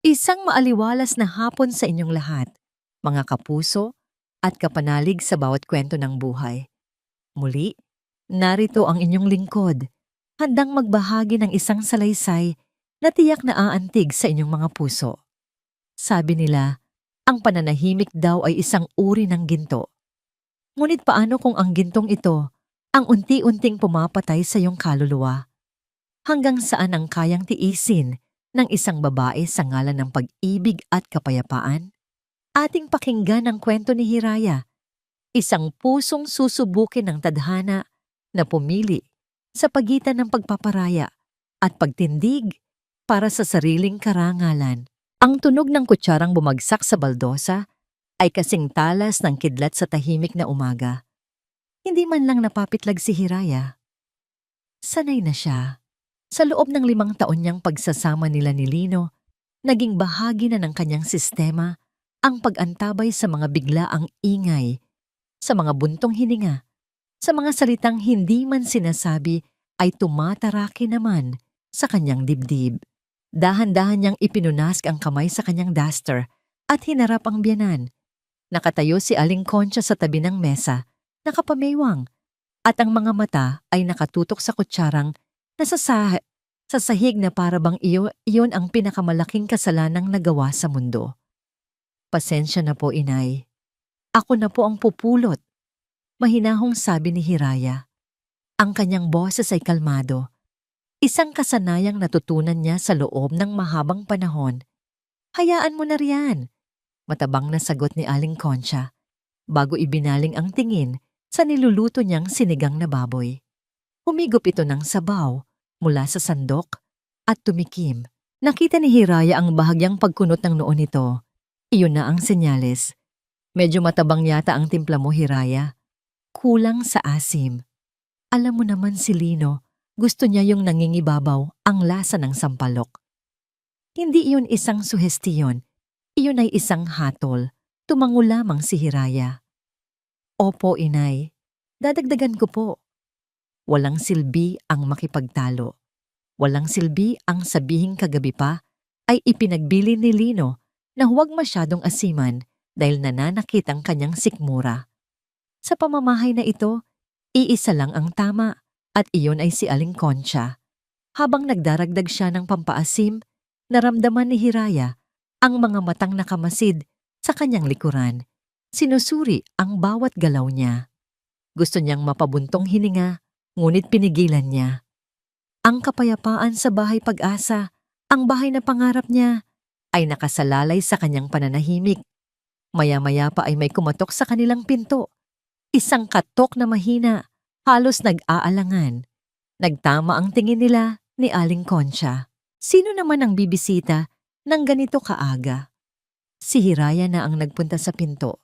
Isang maaliwalas na hapon sa inyong lahat, mga kapuso at kapanalig sa bawat kwento ng buhay. Muli, narito ang inyong lingkod, handang magbahagi ng isang salaysay na tiyak na aantig sa inyong mga puso. Sabi nila, ang pananahimik daw ay isang uri ng ginto. Ngunit paano kung ang gintong ito ang unti-unting pumapatay sa iyong kaluluwa? Hanggang saan ang kayang tiisin ng isang babae sa ngalan ng pag-ibig at kapayapaan? Ating pakinggan ang kwento ni Hiraya, isang pusong susubukin ng tadhana na pumili sa pagitan ng pagpaparaya at pagtindig para sa sariling karangalan. Ang tunog ng kutsarang bumagsak sa baldosa ay kasing talas ng kidlat sa tahimik na umaga. Hindi man lang napapitlag si Hiraya. Sanay na siya. Sa loob ng 5 taon niyang pagsasama nila ni Lino, naging bahagi na ng kanyang sistema ang pag-antabay sa mga biglaang ingay, sa mga buntong hininga, sa mga salitang hindi man sinasabi ay tumataraki naman sa kanyang dibdib. Dahan-dahan niyang ipinunask ang kamay sa kanyang duster at hinarap ang biyanan. Nakatayo si Aling Concha sa tabi ng mesa, nakapamewang, at ang mga mata ay nakatutok sa kutsarang sa sahig na para bang iyon ang pinakamalaking kasalanang nagawa sa mundo. Pasensya na po, inay. Ako na po ang pupulot. Mahinahong sabi ni Hiraya. Ang kanyang boses ay kalmado. Isang kasanayang natutunan niya sa loob ng mahabang panahon. Hayaan mo na riyan. Matabang na sagot ni Aling Concha, bago ibinaling ang tingin sa niluluto niyang sinigang na baboy. Humigop ito ng sabaw mula sa sandok at tumikim. Nakita ni Hiraya ang bahagyang pagkunot ng noo nito. Iyon na ang senyales. Medyo matabang yata ang timpla mo, Hiraya. Kulang sa asim. Alam mo naman si Lino, gusto niya yung nangingibabaw ang lasa ng sampalok. Hindi iyon isang suhestiyon. Iyon ay isang hatol. Tumango lamang si Hiraya. Opo, inay. Dadagdagan ko po. Walang silbi ang makipagtalo. Walang silbi ang sabihing kagabi pa ay ipinagbili ni Lino na huwag masyadong asiman dahil nananakit ang kanyang sikmura. Sa pamamahay na ito, iisa lang ang tama at iyon ay si Aling Concha. Habang nagdaragdag siya ng pampaasim, naramdaman ni Hiraya ang mga matang nakamasid sa kanyang likuran. Sinusuri ang bawat galaw niya. Gusto niyang mapabuntong hininga, ngunit pinigilan niya. Ang kapayapaan sa bahay Pag-asa, ang bahay na pangarap niya, ay nakasalalay sa kanyang pananahimik. Maya-maya pa ay may kumatok sa kanilang pinto. Isang katok na mahina, halos nag-aalangan. Nagtama ang tingin nila ni Aling Concha. Sino naman ang bibisita ng ganito kaaga? Si Hiraya na ang nagpunta sa pinto.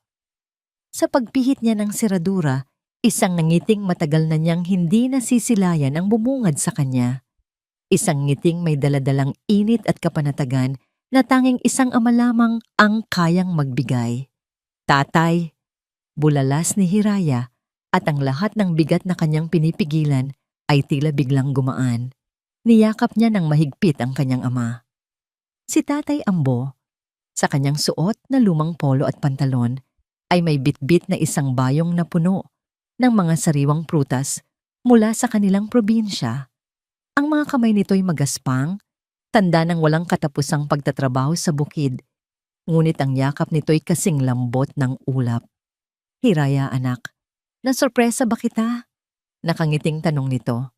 Sa pagpihit niya ng seradura, isang nangiting matagal na niyang hindi nasisilayan ang bumungad sa kanya. Isang ngiting may daladalang init at kapanatagan na tanging isang ama lamang ang kayang magbigay. Tatay, bulalas ni Hiraya, at ang lahat ng bigat na kanyang pinipigilan ay tila biglang gumaan. Niyakap niya ng mahigpit ang kanyang ama. Si Tatay Ambo, sa kanyang suot na lumang polo at pantalon, ay may bitbit na isang bayong na puno ng mga sariwang prutas mula sa kanilang probinsya. Ang mga kamay nito'y magaspang, tanda ng walang katapusang pagtatrabaho sa bukid, ngunit ang yakap nito'y kasing lambot ng ulap. Hiraya, anak, nasorpresa ba kita? Nakangiting tanong nito.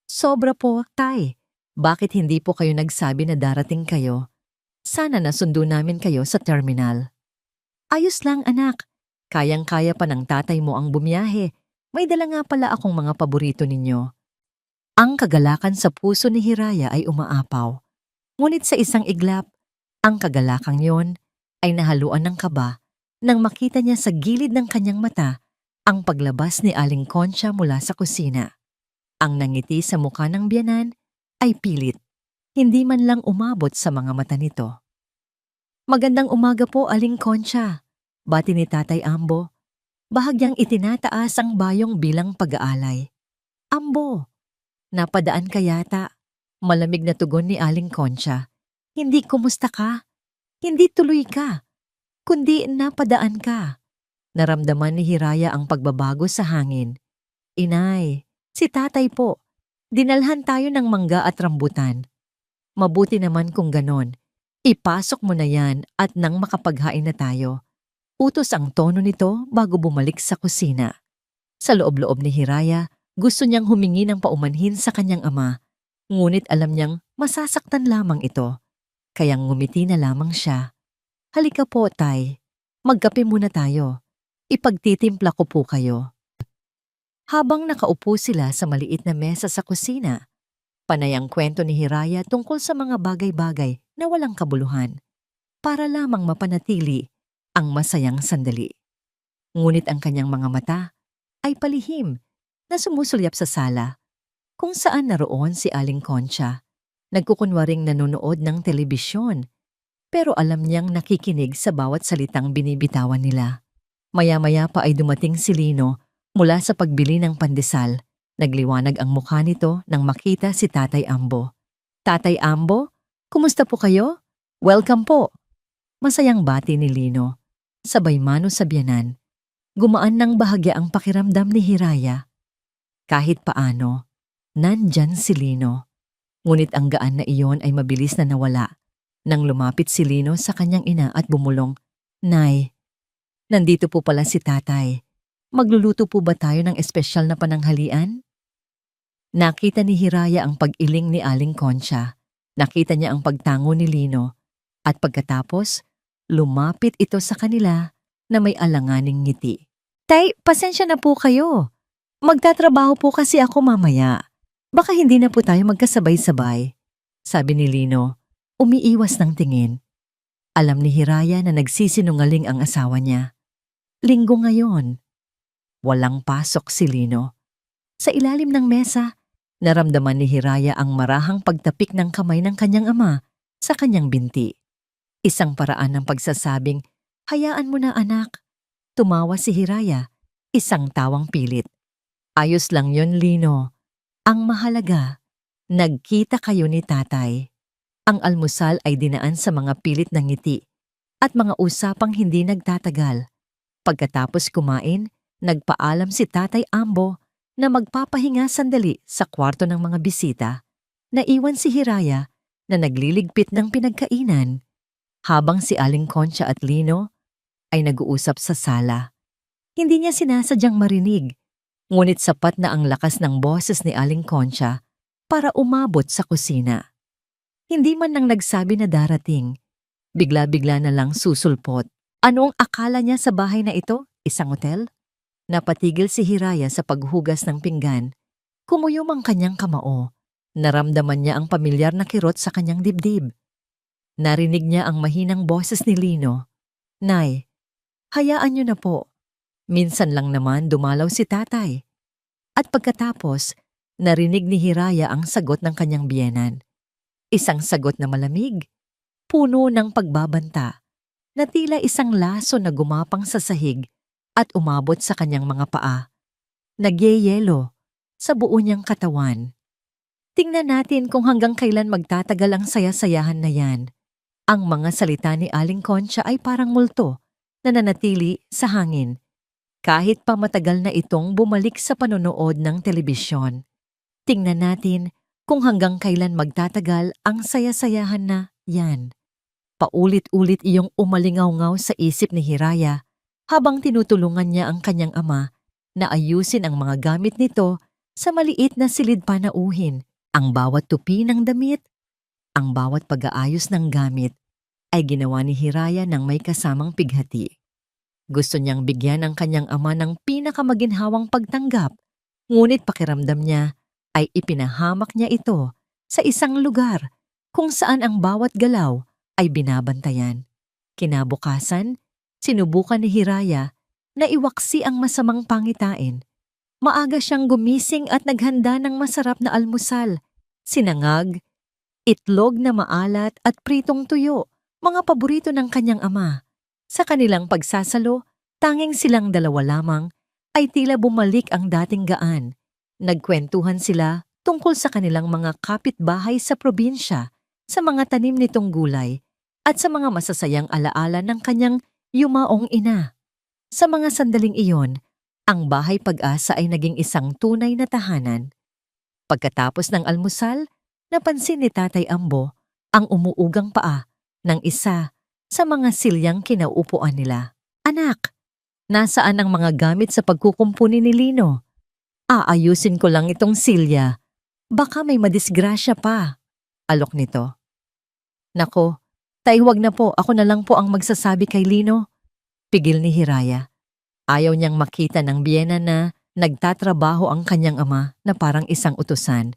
Sobra po, tay. Bakit hindi po kayo nagsabi na darating kayo? Sana nasundo namin kayo sa terminal. Ayos lang, anak. Kayang-kaya pa ng tatay mo ang bumiyahe. May dala nga pala akong mga paborito ninyo. Ang kagalakan sa puso ni Hiraya ay umaapaw. Ngunit sa isang iglap, ang kagalakang yon ay nahaluan ng kaba nang makita niya sa gilid ng kanyang mata ang paglabas ni Aling Concha mula sa kusina. Ang nangiti sa mukha ng biyanan ay pilit. Hindi man lang umabot sa mga mata nito. Magandang umaga po, Aling Concha. Bati ni Tatay Ambo. Bahagyang itinataas ang bayong bilang pag-aalay. Ambo, napadaan ka yata. Malamig na tugon ni Aling Concha. Hindi kumusta ka, hindi tuloy ka, kundi napadaan ka. Naramdaman ni Hiraya ang pagbabago sa hangin. Inay, si tatay po. Dinalhan tayo ng mangga at rambutan. Mabuti naman kung ganon. Ipasok mo na yan at nang makapaghain na tayo. Utos ang tono nito bago bumalik sa kusina. Sa loob-loob ni Hiraya, gusto niyang humingi ng paumanhin sa kanyang ama. Ngunit alam niyang masasaktan lamang ito. Kaya ngumiti na lamang siya. Halika po, tay. Magkape muna tayo. Ipagtitimpla ko po kayo. Habang nakaupo sila sa maliit na mesa sa kusina, panay ang kwento ni Hiraya tungkol sa mga bagay-bagay na walang kabuluhan para lamang mapanatili ang masayang sandali. Ngunit ang kanyang mga mata ay palihim na sumusulyap sa sala kung saan naroon si Aling Concha. Nagkukunwaring nanonood ng telebisyon pero alam niyang nakikinig sa bawat salitang binibitawan nila. Maya-maya pa ay dumating si Lino mula sa pagbili ng pandesal. Nagliwanag ang mukha nito nang makita si Tatay Ambo. Tatay Ambo, kumusta po kayo? Welcome po. Masayang bati ni Lino. Sabay mano sa biyanan. Gumaan ng bahagya ang pakiramdam ni Hiraya. Kahit paano, nandyan si Lino. Ngunit ang gaan na iyon ay mabilis na nawala nang lumapit si Lino sa kanyang ina at bumulong, Nay, nandito po pala si tatay. Magluluto po ba tayo ng espesyal na pananghalian? Nakita ni Hiraya ang pag-iling ni Aling Concha. Nakita niya ang pagtango ni Lino. At pagkatapos, lumapit ito sa kanila na may alanganing ngiti. Tay, pasensya na po kayo. Magtatrabaho po kasi ako mamaya. Baka hindi na po tayo magkasabay-sabay. Sabi ni Lino, umiiwas ng tingin. Alam ni Hiraya na nagsisinungaling ang asawa niya. Linggo ngayon. Walang pasok si Lino. Sa ilalim ng mesa, naramdaman ni Hiraya ang marahang pagtapik ng kamay ng kanyang ama sa kanyang binti. Isang paraan ng pagsasabing, hayaan mo na anak. Tumawa si Hiraya, isang tawang pilit. Ayos lang yon, Lino. Ang mahalaga, nagkita kayo ni tatay. Ang almusal ay dinaan sa mga pilit ng ngiti at mga usapang hindi nagtatagal. Pagkatapos kumain, nagpaalam si Tatay Ambo na magpapahinga sandali sa kwarto ng mga bisita. Naiwan si Hiraya na nagliligpit ng pinagkainan habang si Aling Concha at Lino ay nag-uusap sa sala. Hindi niya sinasadyang marinig, ngunit sapat na ang lakas ng boses ni Aling Concha para umabot sa kusina. Hindi man nang nagsabi na darating, bigla-bigla na lang susulpot. Ano ang akala niya sa bahay na ito? Isang hotel? Napatigil si Hiraya sa paghugas ng pinggan. Kumuyom ang kanyang kamao. Naramdaman niya ang pamilyar na kirot sa kanyang dibdib. Narinig niya ang mahinang boses ni Lino. Nay, hayaan niyo na po. Minsan lang naman dumalaw si tatay. At pagkatapos, narinig ni Hiraya ang sagot ng kanyang biyenan. Isang sagot na malamig, puno ng pagbabanta, na tila isang laso na gumapang sa sahig at umabot sa kanyang mga paa. Nagyeyelo sa buo niyang katawan. Tingnan natin kung hanggang kailan magtatagal ang saya-sayahan na yan. Ang mga salita ni Aling Concha ay parang multo na nanatili sa hangin. Kahit pa matagal na itong bumalik sa panonood ng telebisyon. Tingnan natin kung hanggang kailan magtatagal ang saya-sayahan na yan. Paulit-ulit iyong umalingaw-ngaw sa isip ni Hiraya habang tinutulungan niya ang kanyang ama na ayusin ang mga gamit nito sa maliit na silid panauhin. Ang bawat tupi ng damit, ang bawat pag-aayos ng gamit ay ginawa ni Hiraya ng may kasamang pighati. Gusto niyang bigyan ang kanyang ama ng pinakamaginhawang pagtanggap, ngunit pakiramdam niya ay ipinahamak niya ito sa isang lugar kung saan ang bawat galaw ay binabantayan. Kinabukasan, sinubukan ni Hiraya na iwaksi ang masamang pangitain. Maaga siyang gumising at naghanda ng masarap na almusal, sinangag, itlog na maalat at pritong tuyo, mga paborito ng kanyang ama. Sa kanilang pagsasalo, tanging silang dalawa lamang ay tila bumalik ang dating gaan. Nagkwentuhan sila tungkol sa kanilang mga kapitbahay sa probinsya sa mga tanim nitong gulay at sa mga masasayang alaala ng kanyang yumaong ina. Sa mga sandaling iyon, ang Bahay Pag-asa ay naging isang tunay na tahanan. Pagkatapos ng almusal, napansin ni Tatay Ambo ang umuugang paa ng isa sa mga silyang kinauupuan nila. Anak, nasaan ang mga gamit sa pagkukumpuni ni Lino? Aayusin ko lang itong silya. Baka may madisgrasya pa. Alok nito. Nako, tay wag na po, ako na lang po ang magsasabi kay Lino. Pigil ni Hiraya. Ayaw niyang makita ng biyena na nagtatrabaho ang kanyang ama na parang isang utusan.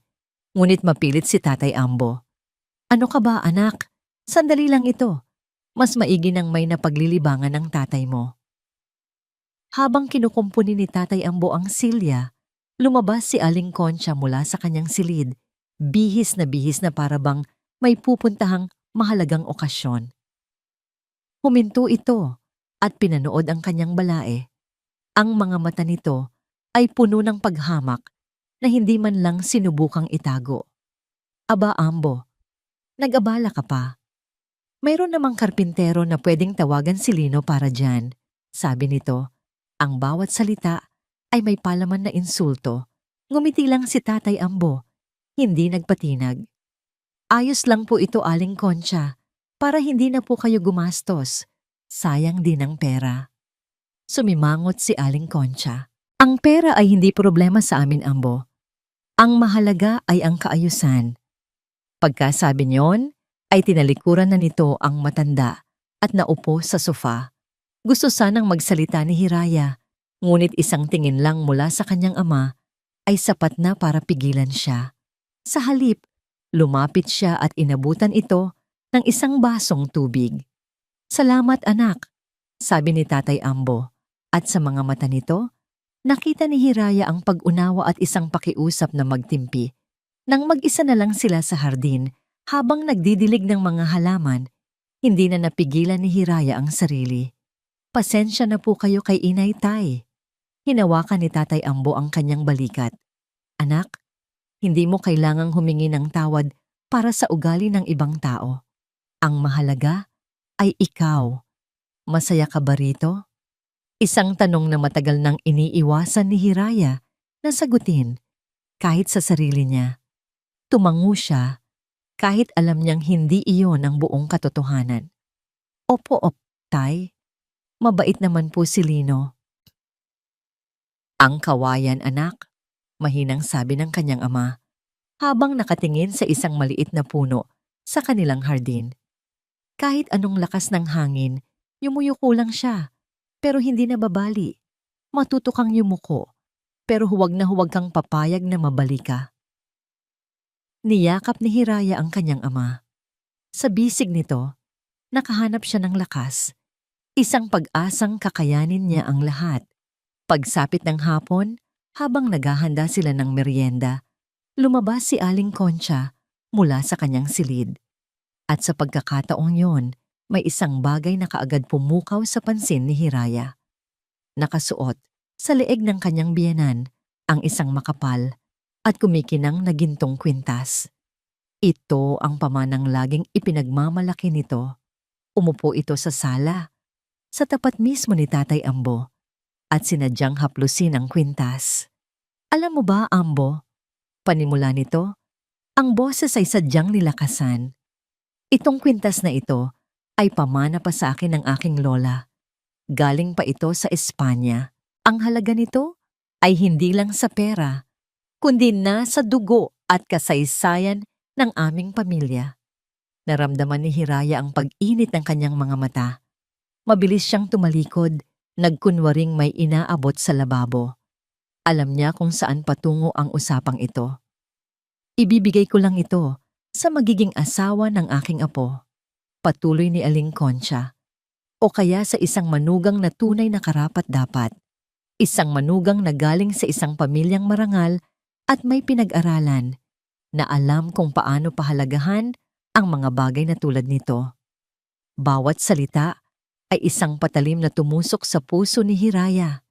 Ngunit mapilit si Tatay Ambo. Ano ka ba, anak? Sandali lang ito. Mas maigi nang may napaglilibangan ng tatay mo. Habang kinukumpuni ni Tatay Ambo ang silya, lumabas si Aling Concha mula sa kanyang silid, bihis na para bang may pupuntahang mahalagang okasyon. Huminto ito at pinanood ang kanyang balae. Ang mga mata nito ay puno ng paghamak na hindi man lang sinubukang itago. Aba, Ambo, nag-abala ka pa. Mayroon namang karpintero na pwedeng tawagan si Lino para dyan. Sabi nito, ang bawat salita ay may palaman na insulto. Ngumiti lang si Tatay Ambo, hindi nagpatinag. Ayos lang po ito, Aling Concha, para hindi na po kayo gumastos. Sayang din ang pera. Sumimangot si Aling Concha. Ang pera ay hindi problema sa amin, Ambo. Ang mahalaga ay ang kaayusan. Pagkasabi niyon, ay tinalikuran na nito ang matanda at naupo sa sofa. Gusto sanang magsalita ni Hiraya, ngunit isang tingin lang mula sa kanyang ama ay sapat na para pigilan siya. Sa halip, lumapit siya at inabutan ito ng isang basong tubig. Salamat, anak, sabi ni Tatay Ambo, at sa mga mata nito, nakita ni Hiraya ang pag-unawa at isang pakiusap na magtimpi. Nang mag-isa na lang sila sa hardin, habang nagdidilig ng mga halaman, hindi na napigilan ni Hiraya ang sarili. Pasensya na po kayo kay Inay Tay. Hinawakan ni Tatay Ambo ang kanyang balikat. Anak, hindi mo kailangang humingi ng tawad para sa ugali ng ibang tao. Ang mahalaga ay ikaw. Masaya ka ba rito? Isang tanong na matagal nang iniiwasan ni Hiraya na sagutin kahit sa sarili niya. Tumango siya kahit alam niyang hindi iyon ang buong katotohanan. Opo, Tay. Mabait naman po si Lino. Ang kawayan, anak, mahinang sabi ng kanyang ama, habang nakatingin sa isang maliit na puno sa kanilang hardin. Kahit anong lakas ng hangin, yumuyuko lang siya, pero hindi nababali. Matuto kang yumuko, pero huwag na huwag kang papayag na mabali ka. Niyakap ni Hiraya ang kanyang ama. Sa bisig nito, nakahanap siya ng lakas. Isang pag-asang kakayanin niya ang lahat. Pagsapit ng hapon, habang naghahanda sila ng merienda, lumabas si Aling Concha mula sa kanyang silid. At sa pagkakataong yon, may isang bagay na kaagad pumukaw sa pansin ni Hiraya. Nakasuot sa leeg ng kanyang biyenan ang isang makapal at kumikinang na gintong kwintas. Ito ang pamanang laging ipinagmamalaki nito. Umupo ito sa sala, sa tapat mismo ni Tatay Ambo, at sinadyang haplusin ang kwintas. Alam mo ba, Ambo, panimula nito, ang boses ay sadyang nilakasan. Itong kwintas na ito ay pamana pa sa akin ng aking lola. Galing pa ito sa Espanya. Ang halaga nito ay hindi lang sa pera, kundi na sa dugo at kasaysayan ng aming pamilya. Naramdaman ni Hiraya ang pag-init ng kanyang mga mata. Mabilis siyang tumalikod, nagkunwaring may inaabot sa lababo. Alam niya kung saan patungo ang usapang ito. Ibibigay ko lang ito sa magiging asawa ng aking apo, patuloy ni Aling Concha, o kaya sa isang manugang na tunay na karapat-dapat. Isang manugang na galing sa isang pamilyang marangal at may pinag-aralan na alam kung paano pahalagahan ang mga bagay na tulad nito. Bawat salita ay isang patalim na tumusok sa puso ni Hiraya.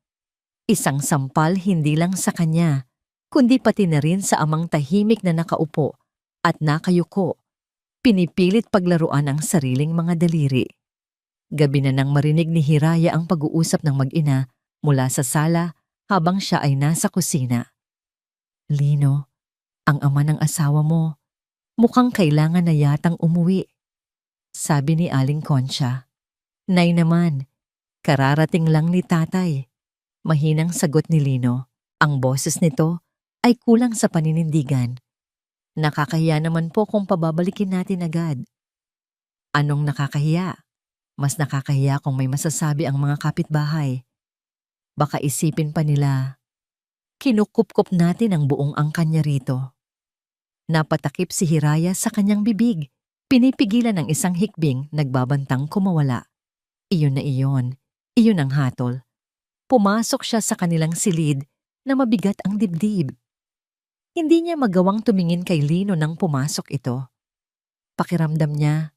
Isang sampal hindi lang sa kanya, kundi pati na rin sa amang tahimik na nakaupo at nakayuko Pinipilit paglaruan ang sariling mga daliri. Gabi na nang marinig ni Hiraya ang pag-uusap ng mag-ina mula sa sala habang siya ay nasa kusina. Lino, ang ama ng asawa mo, mukhang kailangan na yatang umuwi, sabi ni Aling Concha. Nay naman, kararating lang ni tatay. Mahinang sagot ni Lino. Ang boses nito ay kulang sa paninindigan. Nakakahiya naman po kung pababalikin natin agad. Anong nakakahiya? Mas nakakahiya kung may masasabi ang mga kapitbahay. Baka isipin pa nila, kinukupkop natin ang buong angkan niya rito. Napatakip si Hiraya sa kanyang bibig. Pinipigilan ng isang hikbing nagbabantang kumawala. Iyon na iyon. Iyon ang hatol. Pumasok siya sa kanilang silid na mabigat ang dibdib. Hindi niya magawang tumingin kay Lino nang pumasok ito. Pakiramdam niya,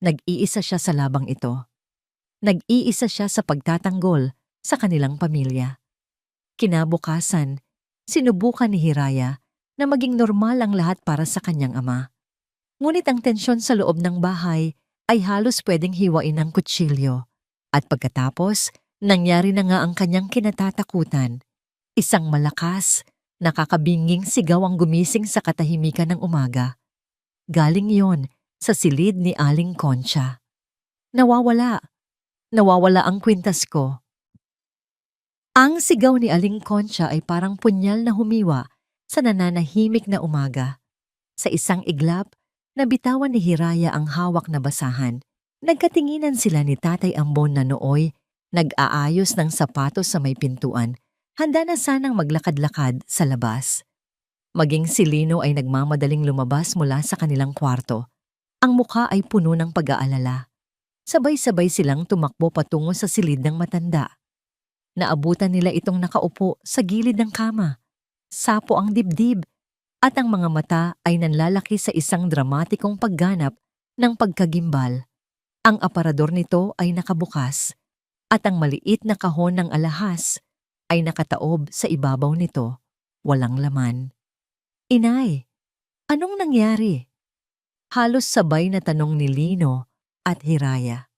nag-iisa siya sa labang ito. Nag-iisa siya sa pagtatanggol sa kanilang pamilya. Kinabukasan, sinubukan ni Hiraya na maging normal ang lahat para sa kanyang ama. Ngunit ang tensyon sa loob ng bahay ay halos pwedeng hiwain ng kutsilyo. At pagkatapos, nangyari na nga ang kanyang kinatatakutan. Isang malakas, nakakabinging sigaw ang gumising sa katahimikan ng umaga. Galing yon sa silid ni Aling Concha. Nawawala. Nawawala ang kwintas ko. Ang sigaw ni Aling Concha ay parang punyal na humiwa sa nananahimik na umaga. Sa isang iglap, nabitawan ni Hiraya ang hawak na basahan. Nagkatinginan sila ni Tatay Ambon na nooy nag-aayos ng sapatos sa may pintuan. Handa na sanang maglakad-lakad sa labas. Maging si Lino ay nagmamadaling lumabas mula sa kanilang kwarto. Ang mukha ay puno ng pag-aalala. Sabay-sabay silang tumakbo patungo sa silid ng matanda. Naabutan nila itong nakaupo sa gilid ng kama. Sapo ang dibdib at ang mga mata ay nanlalaki sa isang dramatikong pagganap ng pagkagimbal. Ang aparador nito ay nakabukas at ang maliit na kahon ng alahas ay nakataob sa ibabaw nito, walang laman. Inay, anong nangyari? Halos sabay na tanong ni Lino at Hiraya.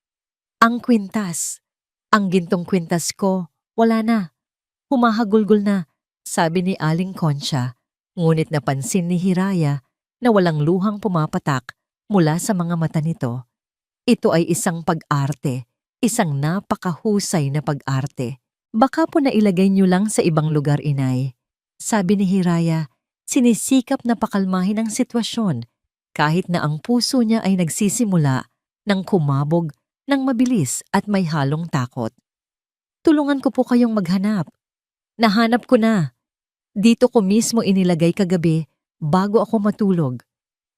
Ang kwintas, ang gintong kwintas ko, wala na. Humahagulgol na, sabi ni Aling Concha, ngunit napansin ni Hiraya na walang luhang pumapatak mula sa mga mata nito. Ito ay isang pag-arte, isang napakahusay na pag-arte. Baka po nailagay niyo lang sa ibang lugar, inay. Sabi ni Hiraya, sinisikap na pakalmahin ang sitwasyon kahit na ang puso niya ay nagsisimula ng kumabog ng mabilis at may halong takot. Tulungan ko po kayong maghanap. Nahanap ko na. Dito ko mismo inilagay kagabi bago ako matulog.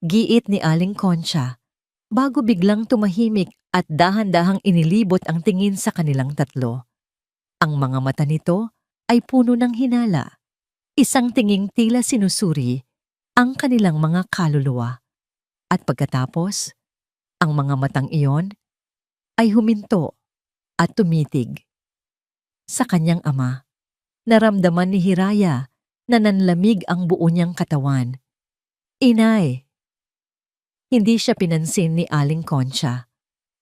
Giit ni Aling Concha, bago biglang tumahimik at dahan-dahang inilibot ang tingin sa kanilang tatlo. Ang mga mata nito ay puno ng hinala. Isang tinging tila sinusuri ang kanilang mga kaluluwa. At pagkatapos, ang mga matang iyon ay huminto at tumitig. Sa kanyang ama, naramdaman ni Hiraya na nanlamig ang buo niyang katawan. Inay! Hindi siya pinansin ni Aling Concha.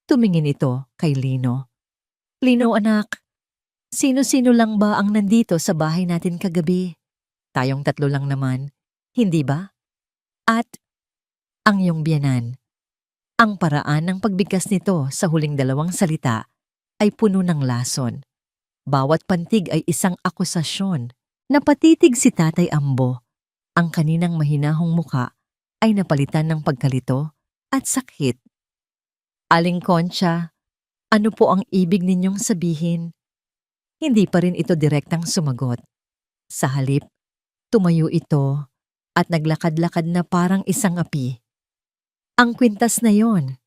Tumingin ito kay Lino. Lino anak, sino-sino lang ba ang nandito sa bahay natin kagabi? Tayong tatlo lang naman, hindi ba? At ang iyong biyanan. Ang paraan ng pagbigkas nito sa huling dalawang salita ay puno ng lason. Bawat pantig ay isang akusasyon. Napatitig si Tatay Ambo. Ang kaninang mahinahong muka ay napalitan ng pagkalito at sakit. Aling Concha, ano po ang ibig ninyong sabihin? Hindi pa rin ito direktang sumagot. Sa halip, tumayo ito at naglakad-lakad na parang isang api. Ang kwintas na yon.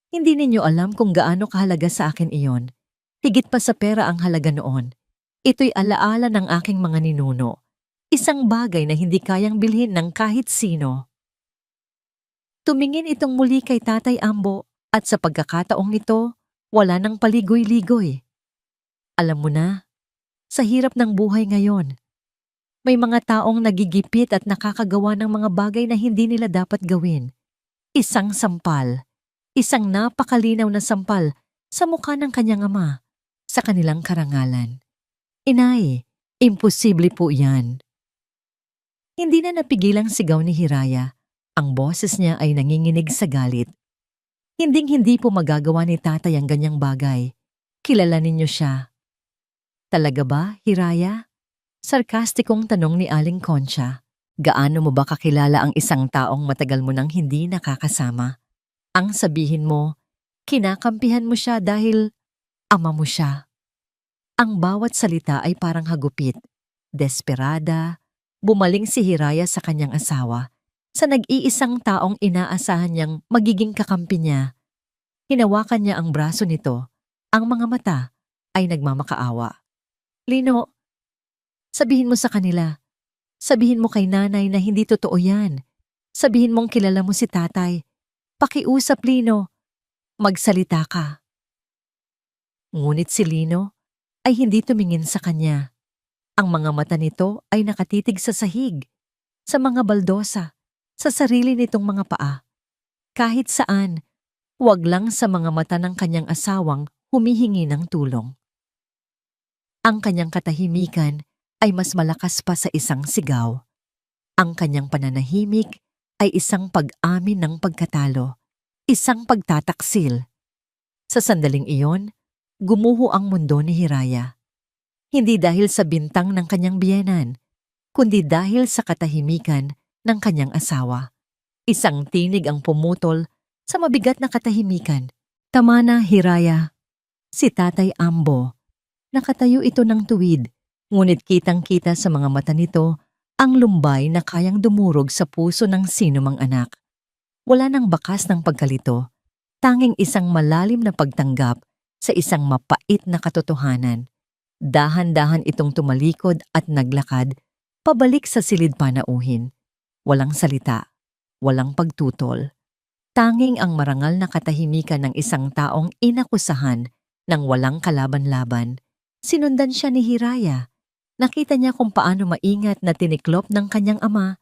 Hindi ninyo alam kung gaano kahalaga sa akin iyon. Higit pa sa pera ang halaga noon. Ito'y alaala ng aking mga ninuno. Isang bagay na hindi kayang bilhin ng kahit sino. Tumingin itong muli kay Tatay Ambo at sa pagkakataong ito, wala nang paligoy-ligoy. Alam mo na, sa hirap ng buhay ngayon, may mga taong nagigipit at nakakagawa ng mga bagay na hindi nila dapat gawin. Isang sampal, isang napakalinaw na sampal sa mukha ng kanyang ama sa kanilang karangalan. Inay, imposible po yan. Hindi na napigilang sigaw ni Hiraya. Ang boses niya ay nanginginig sa galit. Hinding-hindi po magagawa ni tatay ang ganyang bagay. Kilala ninyo siya. Talaga ba, Hiraya? Sarkastikong tanong ni Aling Concha. Gaano mo ba kakilala ang isang taong matagal mo nang hindi nakakasama? Ang sabihin mo, kinakampihan mo siya dahil ama mo siya. Ang bawat salita ay parang hagupit, desperada. Bumaling si Hiraya sa kanyang asawa, sa nag-iisang taong inaasahan niyang magiging kakampi niya. Hinawakan niya ang braso nito, ang mga mata ay nagmamakaawa. Lino, sabihin mo sa kanila, sabihin mo kay nanay na hindi totoo yan. Sabihin mong kilala mo si tatay. Pakiusap, Lino, magsalita ka. Ngunit si Lino ay hindi tumingin sa kanya. Ang mga mata nito ay nakatitig sa sahig, sa mga baldosa, sa sarili nitong mga paa. Kahit saan, wag lang sa mga mata ng kanyang asawang humihingi ng tulong. Ang kanyang katahimikan ay mas malakas pa sa isang sigaw. Ang kanyang pananahimik ay isang pag-amin ng pagkatalo, isang pagtataksil. Sa sandaling iyon, gumuho ang mundo ni Hiraya. Hindi dahil sa bintang ng kanyang biyenan, kundi dahil sa katahimikan ng kanyang asawa. Isang tinig ang pumutol sa mabigat na katahimikan. Tama na, Hiraya. Si Tatay Ambo. Nakatayo ito ng tuwid, ngunit kitang-kita sa mga mata nito ang lumbay na kayang dumurog sa puso ng sinumang anak. Wala nang bakas ng pagkalito, tanging isang malalim na pagtanggap sa isang mapait na katotohanan. Dahan-dahan itong tumalikod at naglakad, pabalik sa silid panauhin. Walang salita, walang pagtutol. Tanging ang marangal na katahimikan ng isang taong inakusahan ng walang kalaban-laban. Sinundan siya ni Hiraya. Nakita niya kung paano maingat na tiniklop ng kanyang ama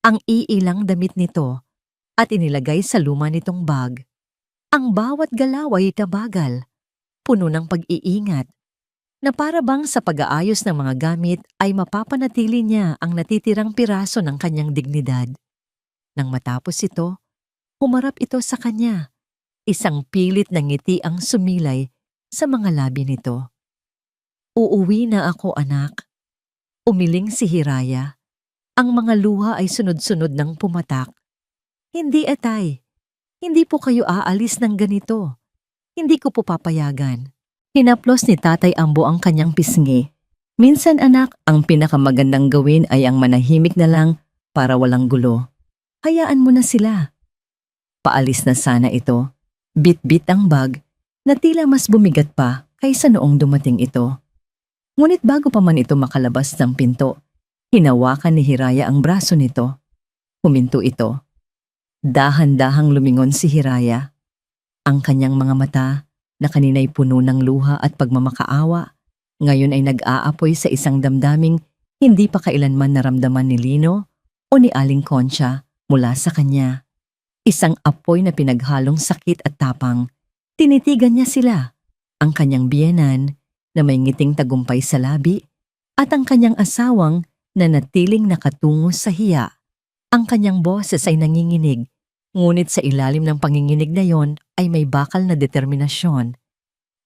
ang iilang damit nito at inilagay sa luma nitong bag. Ang bawat galaw ay tabagal, puno ng pag-iingat, na para bang sa pag-aayos ng mga gamit ay mapapanatili niya ang natitirang piraso ng kanyang dignidad. Nang matapos ito, humarap ito sa kanya. Isang pilit na ngiti ang sumilay sa mga labi nito. Uuwi na ako, anak. Umiling si Hiraya. Ang mga luha ay sunod-sunod ng pumatak. Hindi, atay. Hindi po kayo aalis ng ganito. Hindi ko po papayagan. Hinaplos ni Tatay Ambo ang kanyang pisngi. Minsan, anak, ang pinakamagandang gawin ay ang manahimik na lang para walang gulo. Hayaan mo na sila. Paalis na sana ito. Bit-bit ang bag na tila mas bumigat pa kaysa noong dumating ito. Ngunit bago pa man ito makalabas ng pinto, hinawakan ni Hiraya ang braso nito. Huminto ito. Dahan-dahang lumingon si Hiraya. Ang kanyang mga mata, na kanina'y puno ng luha at pagmamakaawa, ngayon ay nag-aapoy sa isang damdaming hindi pa kailanman naramdaman ni Lino o ni Aling Concha mula sa kanya. Isang apoy na pinaghalong sakit at tapang. Tinitigan niya sila, ang kanyang biyenan na may ngiting tagumpay sa labi at ang kanyang asawang na natiling nakatungo sa hiya. Ang kanyang boses ay nanginginig, ngunit sa ilalim ng panginginig na yon ay may bakal na determinasyon.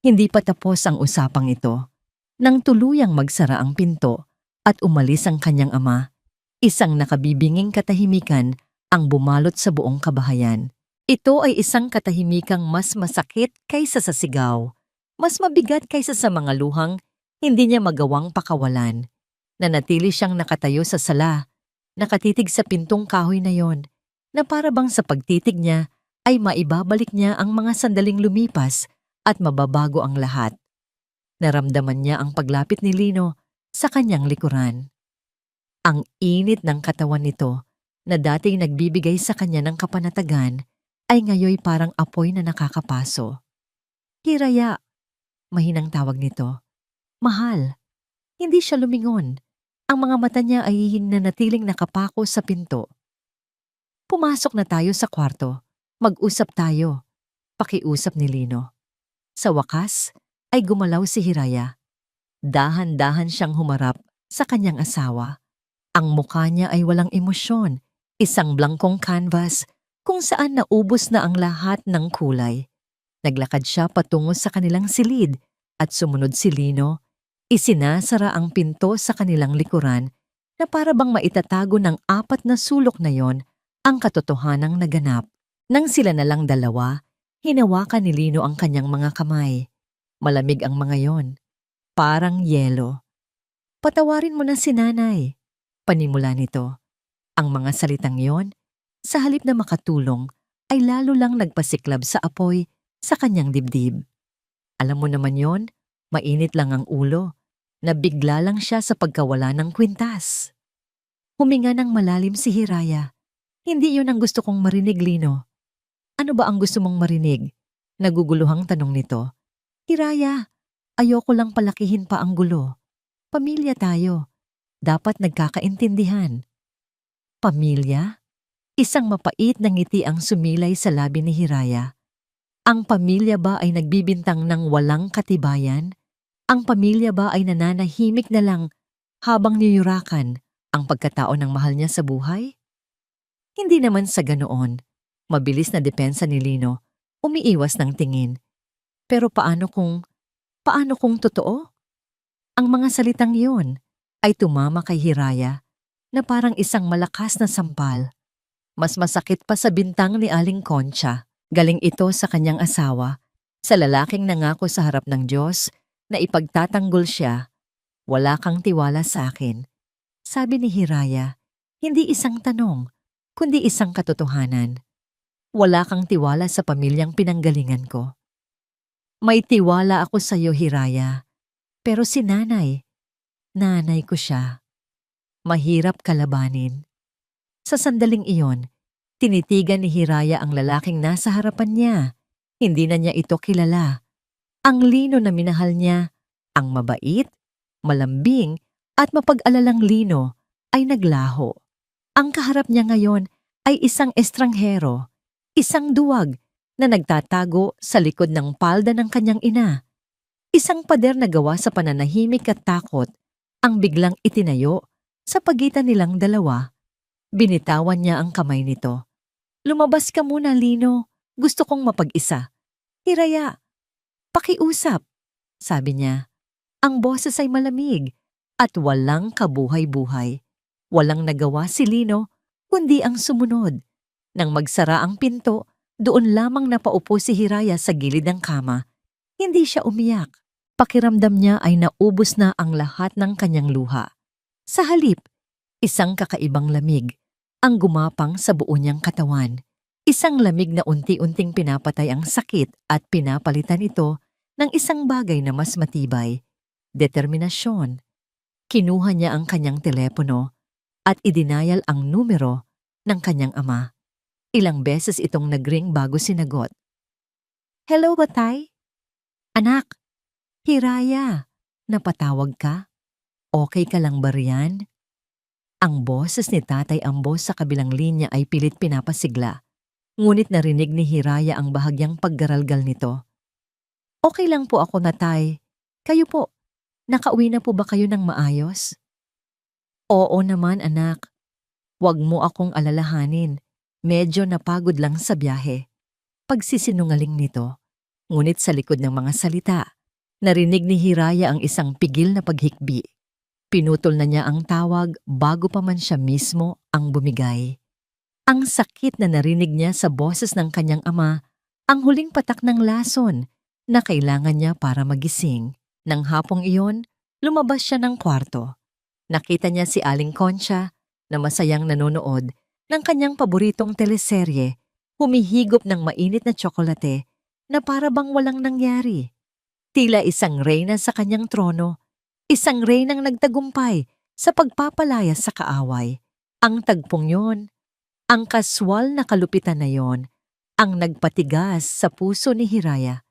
Hindi pa tapos ang usapang ito. Nang tuluyang magsara ang pinto at umalis ang kanyang ama, isang nakabibinging katahimikan ang bumalot sa buong kabahayan. Ito ay isang katahimikang mas masakit kaysa sa sigaw, mas mabigat kaysa sa mga luhang hindi niya magawang pakawalan. Nanatili siyang nakatayo sa sala, nakatitig sa pintong kahoy na yon, na para bang sa pagtitig niya ay maibabalik niya ang mga sandaling lumipas at mababago ang lahat. Naramdaman niya ang paglapit ni Lino sa kanyang likuran. Ang init ng katawan nito na dating nagbibigay sa kanya ng kapanatagan ay ngayoy parang apoy na nakakapaso. Hiraya, mahinang tawag nito. Mahal. Hindi siya lumingon. Ang mga mata niya ay nanatiling nakapako sa pinto. Pumasok na tayo sa kwarto. Mag-usap tayo, pakiusap ni Lino. Sa wakas, ay gumalaw si Hiraya. Dahan-dahan siyang humarap sa kanyang asawa. Ang mukha niya ay walang emosyon, isang blankong canvas kung saan naubos na ang lahat ng kulay. Naglakad siya patungo sa kanilang silid at sumunod si Lino. Isinasara ang pinto sa kanilang likuran na para bang maitatago ng apat na sulok na yon ang katotohanang naganap. Nang sila na lang dalawa, hinawakan ni Lino ang kanyang mga kamay. Malamig ang mga yon, parang yelo. Patawarin mo na si nanay, panimula nito. Ang mga salitang yon, sa halip na makatulong, ay lalo lang nagpasiklab sa apoy sa kanyang dibdib. Alam mo naman yon, mainit lang ang ulo. Nabigla lang siya sa pagkawala ng kwintas. Huminga ng malalim si Hiraya. Hindi yun ang gusto kong marinig, Lino. Ano ba ang gusto mong marinig? Naguguluhang tanong nito. Hiraya, ayoko lang palakihin pa ang gulo. Pamilya tayo. Dapat nagkakaintindihan. Pamilya? Isang mapait na ngiti ang sumilay sa labi ni Hiraya. Ang pamilya ba ay nagbibintang ng walang katibayan? Ang pamilya ba ay nananahimik na lang habang niyurakan ang pagkatao ng mahal niya sa buhay? Hindi naman sa ganoon. Mabilis na depensa ni Lino, umiiwas ng tingin. Pero paano kung totoo? Ang mga salitang iyon ay tumama kay Hiraya na parang isang malakas na sampal. Mas masakit pa sa bintang ni Aling Concha. Galing ito sa kanyang asawa, sa lalaking nangako sa harap ng Diyos na ipagtatanggol siya. Wala kang tiwala sa akin. Sabi ni Hiraya, hindi isang tanong, kundi isang katotohanan. Wala kang tiwala sa pamilyang pinanggalingan ko. May tiwala ako sa iyo, Hiraya. Pero si nanay ko siya. Mahirap kalabanin. Sa sandaling iyon, tinitigan ni Hiraya ang lalaking nasa harapan niya. Hindi na niya ito kilala. Ang Lino na minahal niya, ang mabait, malambing at mapag-alalang Lino ay naglaho. Ang kaharap niya ngayon ay isang estranghero, isang duwag na nagtatago sa likod ng palda ng kanyang ina. Isang pader na gawa sa pananahimik at takot ang biglang itinayo sa pagitan nilang dalawa. Binitawan niya ang kamay nito. Lumabas ka muna, Lino. Gusto kong mapag-isa. Hiraya, pakiusap, sabi niya. Ang boses ay malamig at walang kabuhay-buhay. Walang nagawa si Lino kundi ang sumunod. Nang magsara ang pinto, doon lamang napaupo si Hiraya sa gilid ng kama. Hindi siya umiyak. Pakiramdam niya ay naubos na ang lahat ng kanyang luha. Sa halip, isang kakaibang lamig ang gumapang sa buo niyang katawan. Isang lamig na unti-unting pinapatay ang sakit at pinapalitan ito ng isang bagay na mas matibay. Determinasyon. Kinuha niya ang kanyang telepono at idinayal ang numero ng kanyang ama. Ilang beses itong nagring bago sinagot. Hello, Batay? Anak, Hiraya, napatawag ka? Okay ka lang ba riyan? Ang boses ni Tatay Ambo sa kabilang linya ay pilit pinapasigla. Ngunit narinig ni Hiraya ang bahagyang paggaralgal nito. Okay lang po ako, Natay. Kayo po, nakauwi na po ba kayo ng maayos? Oo naman, anak. Huwag mo akong alalahanin. Medyo napagod lang sa biyahe. Pagsisinungaling nito. Ngunit sa likod ng mga salita, narinig ni Hiraya ang isang pigil na paghikbi. Pinutol na niya ang tawag bago pa man siya mismo ang bumigay. Ang sakit na narinig niya sa boses ng kanyang ama, ang huling patak ng lason na kailangan niya para magising. Nang hapong iyon, lumabas siya ng kwarto. Nakita niya si Aling Concha na masayang nanonood ng kanyang paboritong teleserye, humihigop ng mainit na tsokolate na para bang walang nangyari. Tila isang reyna sa kanyang trono, isang reynang nagtagumpay sa pagpapalaya sa kaaway. Ang tagpong yon, ang kaswal na kalupitan na yon, ang nagpatigas sa puso ni Hiraya.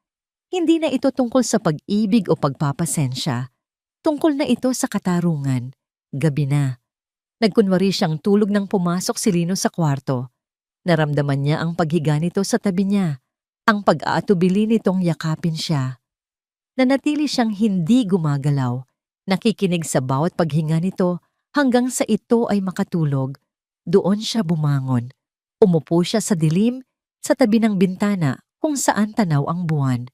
Hindi na ito tungkol sa pag-ibig o pagpapasensya. Tungkol na ito sa katarungan. Gabi na. Nagkunwari siyang tulog nang pumasok si Lino sa kwarto. Naramdaman niya ang paghiga nito sa tabi niya, ang pag-aatubili nitong yakapin siya. Nanatili siyang hindi gumagalaw, nakikinig sa bawat paghinga nito hanggang sa ito ay makatulog. Doon siya bumangon. Umupo siya sa dilim, sa tabi ng bintana kung saan tanaw ang buwan.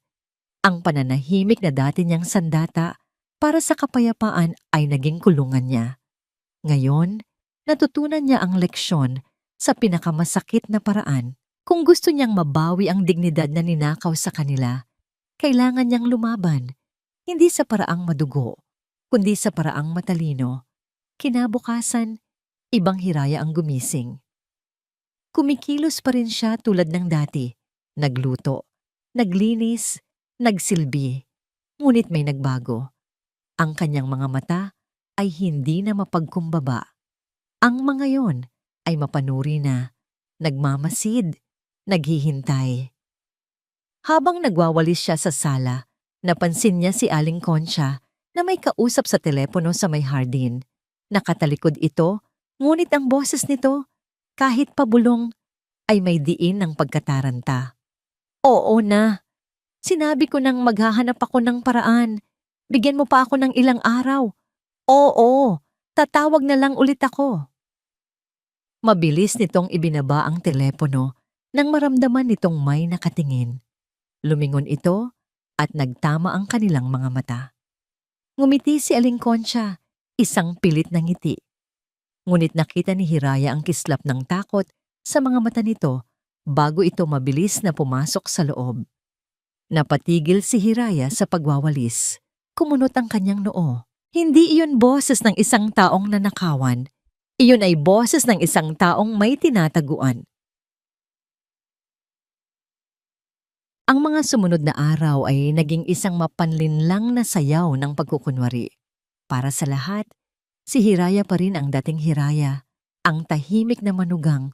Ang pananahimik na dati niyang sandata para sa kapayapaan ay naging kulungan niya. Ngayon, natutunan niya ang leksyon sa pinakamasakit na paraan. Kung gusto niyang mabawi ang dignidad na ninakaw sa kanila, kailangan niyang lumaban, hindi sa paraang madugo, kundi sa paraang matalino. Kinabukasan, ibang Hiraya ang gumising. Kumikilos pa rin siya tulad ng dati. Nagluto, naglinis, nagsilbi. Ngunit may nagbago. Ang kanyang mga mata ay hindi na mapagkumbaba. Ang mga yon ay mapanuri na, nagmamasid, naghihintay. Habang nagwawalis siya sa sala, napansin niya si Aling Concha na may kausap sa telepono sa may hardin. Nakatalikod ito, ngunit ang boses nito, kahit pabulong, ay may diin ng pagkataranta. Oo na, sinabi ko nang maghahanap ako ng paraan. Bigyan mo pa ako ng ilang araw. Oo, tatawag na lang ulit ako. Mabilis nitong ibinaba ang telepono nang maramdaman nitong may nakatingin. Lumingon ito at nagtama ang kanilang mga mata. Ngumiti si Aling Concha, isang pilit na ngiti. Ngunit nakita ni Hiraya ang kislap ng takot sa mga mata nito bago ito mabilis na pumasok sa loob. Napatigil si Hiraya sa pagwawalis. Kumunot ang kanyang noo. Hindi iyon boses ng isang taong nanakawan. Iyon ay boses ng isang taong may tinataguan. Ang mga sumunod na araw ay naging isang mapanlinlang na sayaw ng pagkukunwari. Para sa lahat, si Hiraya pa rin ang dating Hiraya, ang tahimik na manugang,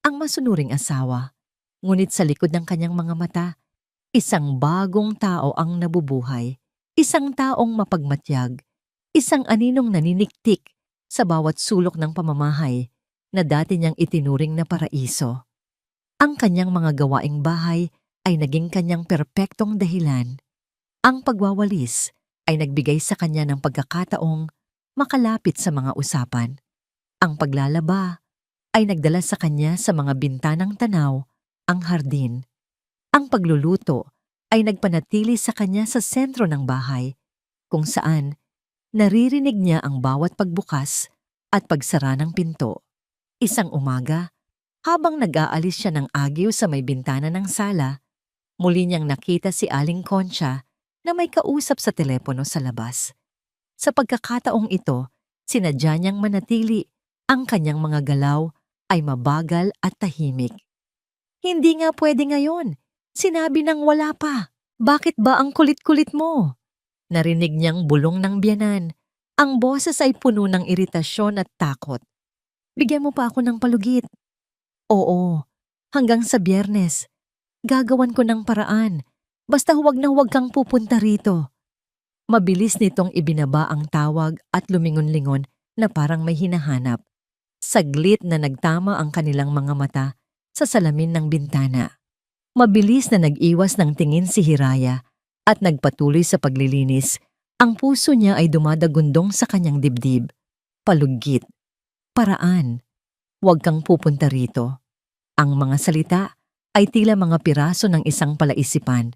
ang masunuring asawa. Ngunit sa likod ng kanyang mga mata, isang bagong tao ang nabubuhay, isang taong mapagmatyag, isang aninong naniniktik sa bawat sulok ng pamamahay na dati niyang itinuring na paraiso. Ang kanyang mga gawaing bahay ay naging kanyang perpektong dahilan. Ang pagwawalis ay nagbigay sa kanya ng pagkakataong makalapit sa mga usapan. Ang paglalaba ay nagdala sa kanya sa mga bintanang tanaw, ang hardin. Ang pagluluto ay nagpanatili sa kanya sa sentro ng bahay, kung saan naririnig niya ang bawat pagbukas at pagsara ng pinto. Isang umaga, habang nag-aalis siya ng agyo sa may bintana ng sala, muli niyang nakita si Aling Concha na may kausap sa telepono sa labas. Sa pagkakataong ito, sinadya niyang manatili, ang kanyang mga galaw ay mabagal at tahimik. Hindi nga pwede ngayon. Sinabi nang wala pa. Bakit ba ang kulit-kulit mo? Narinig niyang bulong ng biyanan. Ang boses ay puno ng iritasyon at takot. Bigyan mo pa ako ng palugit. Oo, hanggang sa Biyernes. Gagawan ko ng paraan. Basta huwag na huwag kang pupunta rito. Mabilis nitong ibinaba ang tawag at lumingon-lingon na parang may hinahanap. Saglit na nagtama ang kanilang mga mata sa salamin ng bintana. Mabilis na nag-iwas ng tingin si Hiraya at nagpatuloy sa paglilinis. Ang puso niya ay dumadagundong sa kanyang dibdib. Palugit. Paraan. Huwag kang pupunta rito. Ang mga salita ay tila mga piraso ng isang palaisipan.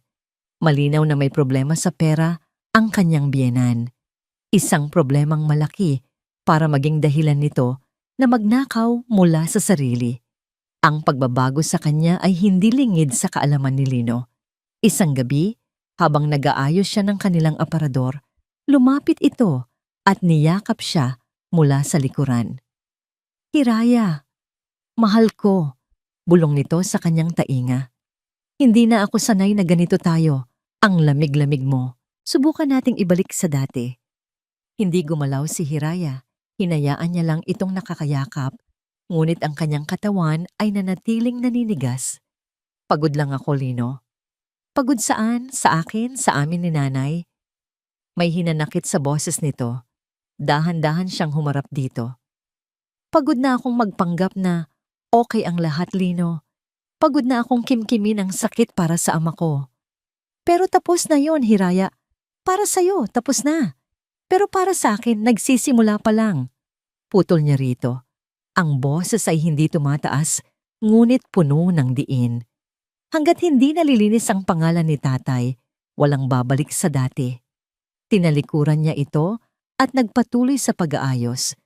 Malinaw na may problema sa pera ang kanyang biyenan. Isang problemang malaki para maging dahilan nito na magnakaw mula sa sarili. Ang pagbabago sa kanya ay hindi lingid sa kaalaman ni Lino. Isang gabi, habang nag-aayos siya ng kanilang aparador, lumapit ito at niyakap siya mula sa likuran. Hiraya, mahal ko, bulong nito sa kanyang tainga. Hindi na ako sanay na ganito tayo. Ang lamig-lamig mo. Subukan nating ibalik sa dati. Hindi gumalaw si Hiraya. Hinayaan niya lang itong nakakayakap. Ngunit ang kanyang katawan ay nanatiling naninigas. Pagod lang ako, Lino. Pagod saan? Sa akin? Sa amin ni nanay? May hinanakit sa boses nito. Dahan-dahan siyang humarap dito. Pagod na akong magpanggap na Okay ang lahat, Lino. Pagod na akong kimkimin ang sakit para sa ama ko. Pero tapos na yon, Hiraya. Para sa'yo, tapos na. Pero para sa akin, nagsisimula pa lang. Putol niya rito. Ang boses ay hindi tumataas, ngunit puno ng diin. Hanggat hindi nalilinis ang pangalan ni tatay, walang babalik sa dati. Tinalikuran niya ito at nagpatuloy sa pag-aayos.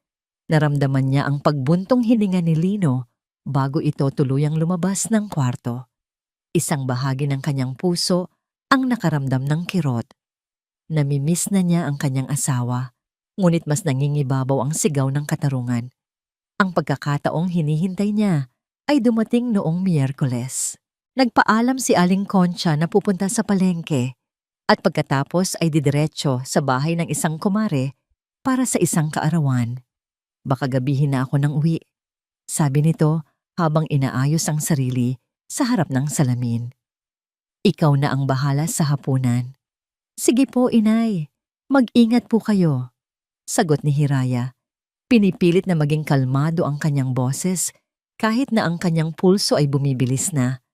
Naramdaman niya ang pagbuntong hininga ni Lino bago ito tuluyang lumabas ng kwarto. Isang bahagi ng kanyang puso ang nakaramdam ng kirot. Namimiss na niya ang kanyang asawa, ngunit mas nangingibabaw ang sigaw ng katarungan. Ang pagkakataong hinihintay niya ay dumating noong Miyerkules. Nagpaalam si Aling Concha na pupunta sa palengke at pagkatapos ay didiretso sa bahay ng isang kumare para sa isang kaarawan. Baka gabihin na ako ng uwi, sabi nito habang inaayos ang sarili sa harap ng salamin. Ikaw na ang bahala sa hapunan. Sige po, inay. Mag-ingat po kayo. Sagot ni Hiraya. Pinipilit na maging kalmado ang kanyang boses kahit na ang kanyang pulso ay bumibilis na.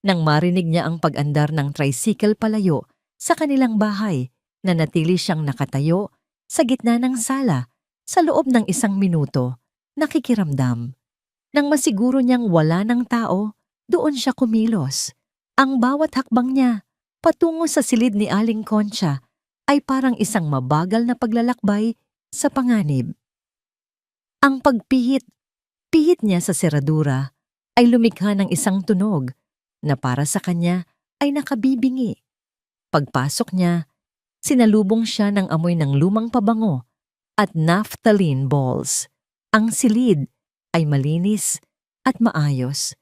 Nang marinig niya ang pag-andar ng tricycle palayo sa kanilang bahay, nanatili siyang nakatayo sa gitna ng sala sa loob ng 1 minuto, nakikiramdam. Nang masiguro niyang wala ng tao, doon siya kumilos. Ang bawat hakbang niya patungo sa silid ni Aling Concha ay parang isang mabagal na paglalakbay sa panganib. Ang pihit niya sa seradura ay lumikha ng isang tunog na para sa kanya ay nakabibingi. Pagpasok niya, sinalubong siya ng amoy ng lumang pabango at naphthalene balls. Ang silid ay malinis at maayos.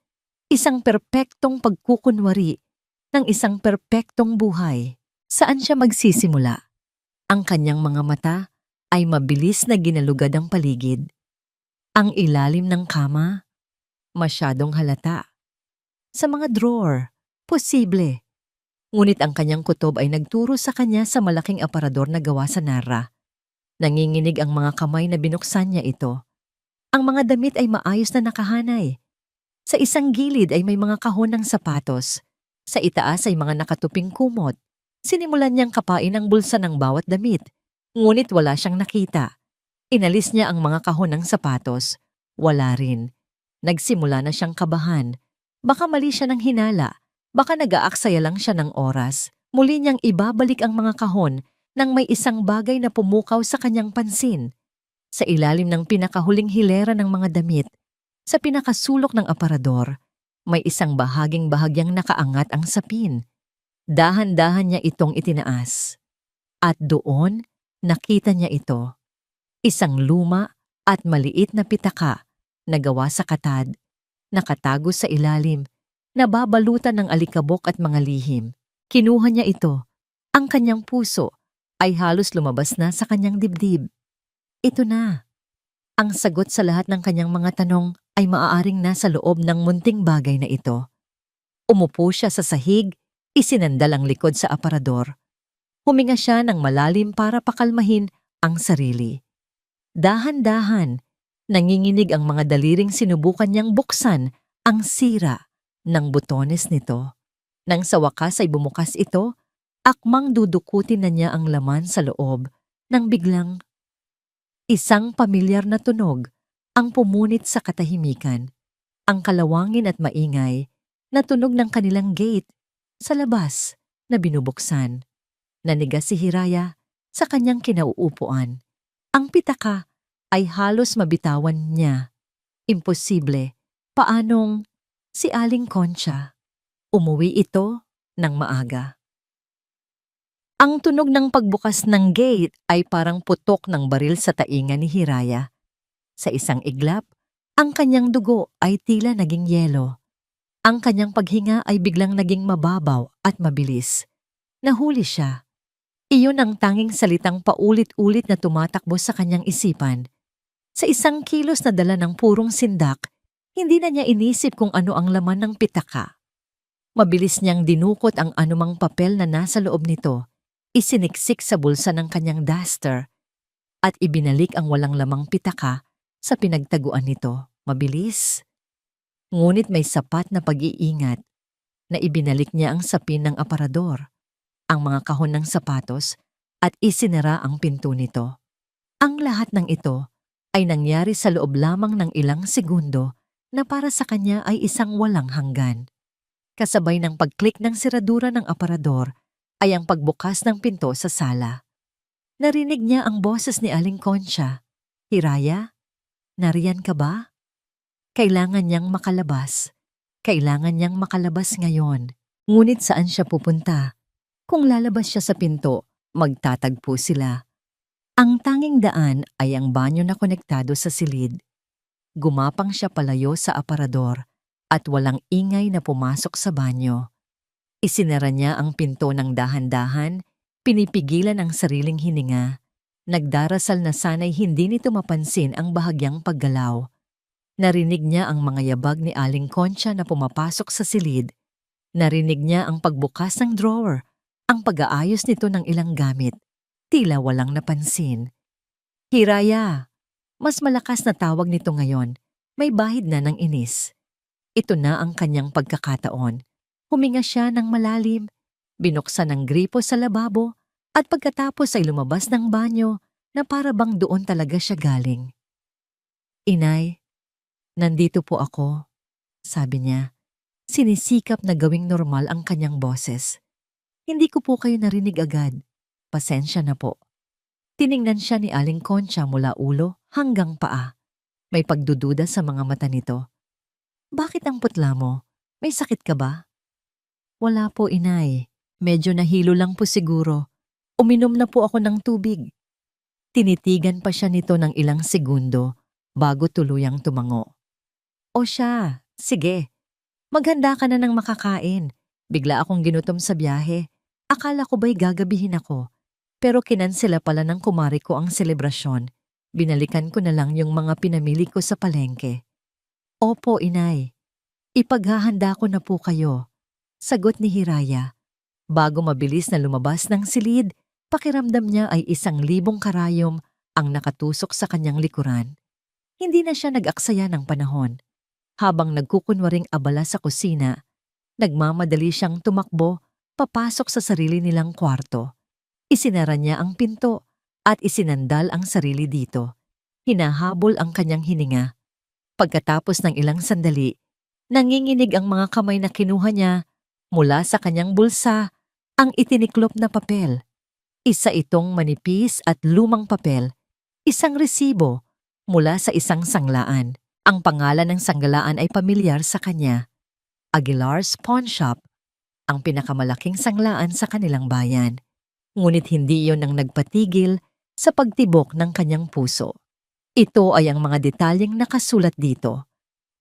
Isang perpektong pagkukunwari ng isang perpektong buhay. Saan siya magsisimula? Ang kanyang mga mata ay mabilis na ginalugad ang paligid. Ang ilalim ng kama, masyadong halata. Sa mga drawer, posible. Ngunit ang kanyang kutob ay nagturo sa kanya sa malaking aparador na gawa sa narra. Nanginginig ang mga kamay na binuksan niya ito. Ang mga damit ay maayos na nakahanay. Sa isang gilid ay may mga kahon ng sapatos. Sa itaas ay mga nakatuping kumot. Sinimulan niyang kapain ang bulsa ng bawat damit, ngunit wala siyang nakita. Inalis niya ang mga kahon ng sapatos. Wala rin. Nagsimula na siyang kabahan. Baka mali siya ng hinala. Baka nag-aaksaya lang siya ng oras. Muli niyang ibabalik ang mga kahon nang may isang bagay na pumukaw sa kanyang pansin. Sa ilalim ng pinakahuling hilera ng mga damit, sa pinakasulok ng aparador, may isang bahagyang nakaangat ang sapin. Dahan-dahan niya itong itinaas. At doon, nakita niya ito. Isang luma at maliit na pitaka na gawa sa katad, nakatago sa ilalim, nababalutan ng alikabok at mga lihim. Kinuha niya ito. Ang kanyang puso ay halos lumabas na sa kanyang dibdib. Ito na. Ang sagot sa lahat ng kanyang mga tanong ay maaaring nasa loob ng munting bagay na ito. Umupo siya sa sahig, isinandal ang likod sa aparador. Huminga siya ng malalim para pakalmahin ang sarili. Dahan-dahan, nanginginig ang mga daliring sinubukan niyang buksan ang sira ng butones nito. Nang sa wakas ay bumukas ito, akmang dudukutin na niya ang laman sa loob nang biglang isang pamilyar na tunog ang pumunit sa katahimikan. Ang kalawangin at maingay na tunog ng kanilang gate sa labas na binubuksan. Nanigas si Hiraya sa kanyang kinauupuan. Ang pitaka ay halos mabitawan niya. Imposible. Paanong si Aling Concha? Umuwi ito ng maaga. Ang tunog ng pagbukas ng gate ay parang putok ng baril sa tainga ni Hiraya. Sa isang iglap, ang kanyang dugo ay tila naging yelo. Ang kanyang paghinga ay biglang naging mababaw at mabilis. Nahuli siya. Iyon ang tanging salitang paulit-ulit na tumatakbo sa kanyang isipan. Sa 1 kilos na dala ng purong sindak, hindi na niya inisip kung ano ang laman ng pitaka. Mabilis niyang dinukot ang anumang papel na nasa loob nito, isiniksik sa bulsa ng kanyang duster, at ibinalik ang walang lamang pitaka sa pinagtaguan nito. Mabilis. Ngunit may sapat na pag-iingat na ibinalik niya ang sapin ng aparador, ang mga kahon ng sapatos at isinara ang pinto nito. Ang lahat ng ito ay nangyari sa loob lamang ng ilang segundo na para sa kanya ay isang walang hanggan. Kasabay ng pag-click ng siradura ng aparador ay ang pagbukas ng pinto sa sala. Narinig niya ang boses ni Aling Concha. "Hiraya, nariyan ka ba?" Kailangan niyang makalabas. Kailangan niyang makalabas ngayon. Ngunit saan siya pupunta? Kung lalabas siya sa pinto, magtatagpo sila. Ang tanging daan ay ang banyo na konektado sa silid. Gumapang siya palayo sa aparador at walang ingay na pumasok sa banyo. Isinara niya ang pinto ng dahan-dahan, pinipigilan ang sariling hininga. Nagdarasal na sana'y hindi nito mapansin ang bahagyang paggalaw. Narinig niya ang mga yabag ni Aling Concha na pumapasok sa silid. Narinig niya ang pagbukas ng drawer, ang pag-aayos nito ng ilang gamit. Tila walang napansin. "Hiraya!" Mas malakas na tawag nito ngayon. May bahid na ng inis. Ito na ang kanyang pagkakataon. Huminga siya ng malalim, binuksan ang gripo sa lababo, at pagkatapos ay lumabas ng banyo na para bang doon talaga siya galing. "Inay, nandito po ako," sabi niya. Sinisikap na gawing normal ang kanyang boses. "Hindi ko po kayo narinig agad. Pasensya na po." Tiningnan siya ni Aling Concha mula ulo hanggang paa. May pagdududa sa mga mata nito. "Bakit ang putla mo? May sakit ka ba?" "Wala po, inay. Medyo nahilo lang po siguro. Uminom na po ako ng tubig." Tinitigan pa siya nito ng ilang segundo bago tuluyang tumango. "O siya, sige. Maghanda ka na ng makakain. Bigla akong ginutom sa biyahe. Akala ko ba'y gagabihin ako. Pero kinansela pala ng kumari ko ang selebrasyon. Binalikan ko na lang yung mga pinamili ko sa palengke." "Opo, inay. Ipaghahanda ko na po kayo," sagot ni Hiraya. Bago mabilis na lumabas ng silid, pakiramdam niya ay 1,000 karayom ang nakatusok sa kanyang likuran. Hindi na siya nag-aksaya ng panahon. Habang nagkukunwaring abala sa kusina, nagmamadali siyang tumakbo papasok sa sarili nilang kwarto. Isinara niya ang pinto at isinandal ang sarili dito. Hinahabol ang kanyang hininga. Pagkatapos ng ilang sandali, nanginginig ang mga kamay na kinuha niya mula sa kanyang bulsa ang itiniklop na papel. Isa itong manipis at lumang papel. Isang resibo mula sa isang sanglaan. Ang pangalan ng sanggalaan ay pamilyar sa kanya. Aguilar's Pawn Shop, ang pinakamalaking sanglaan sa kanilang bayan. Ngunit hindi iyon ang nagpatigil sa pagtibok ng kanyang puso. Ito ay ang mga detalyeng nakasulat dito.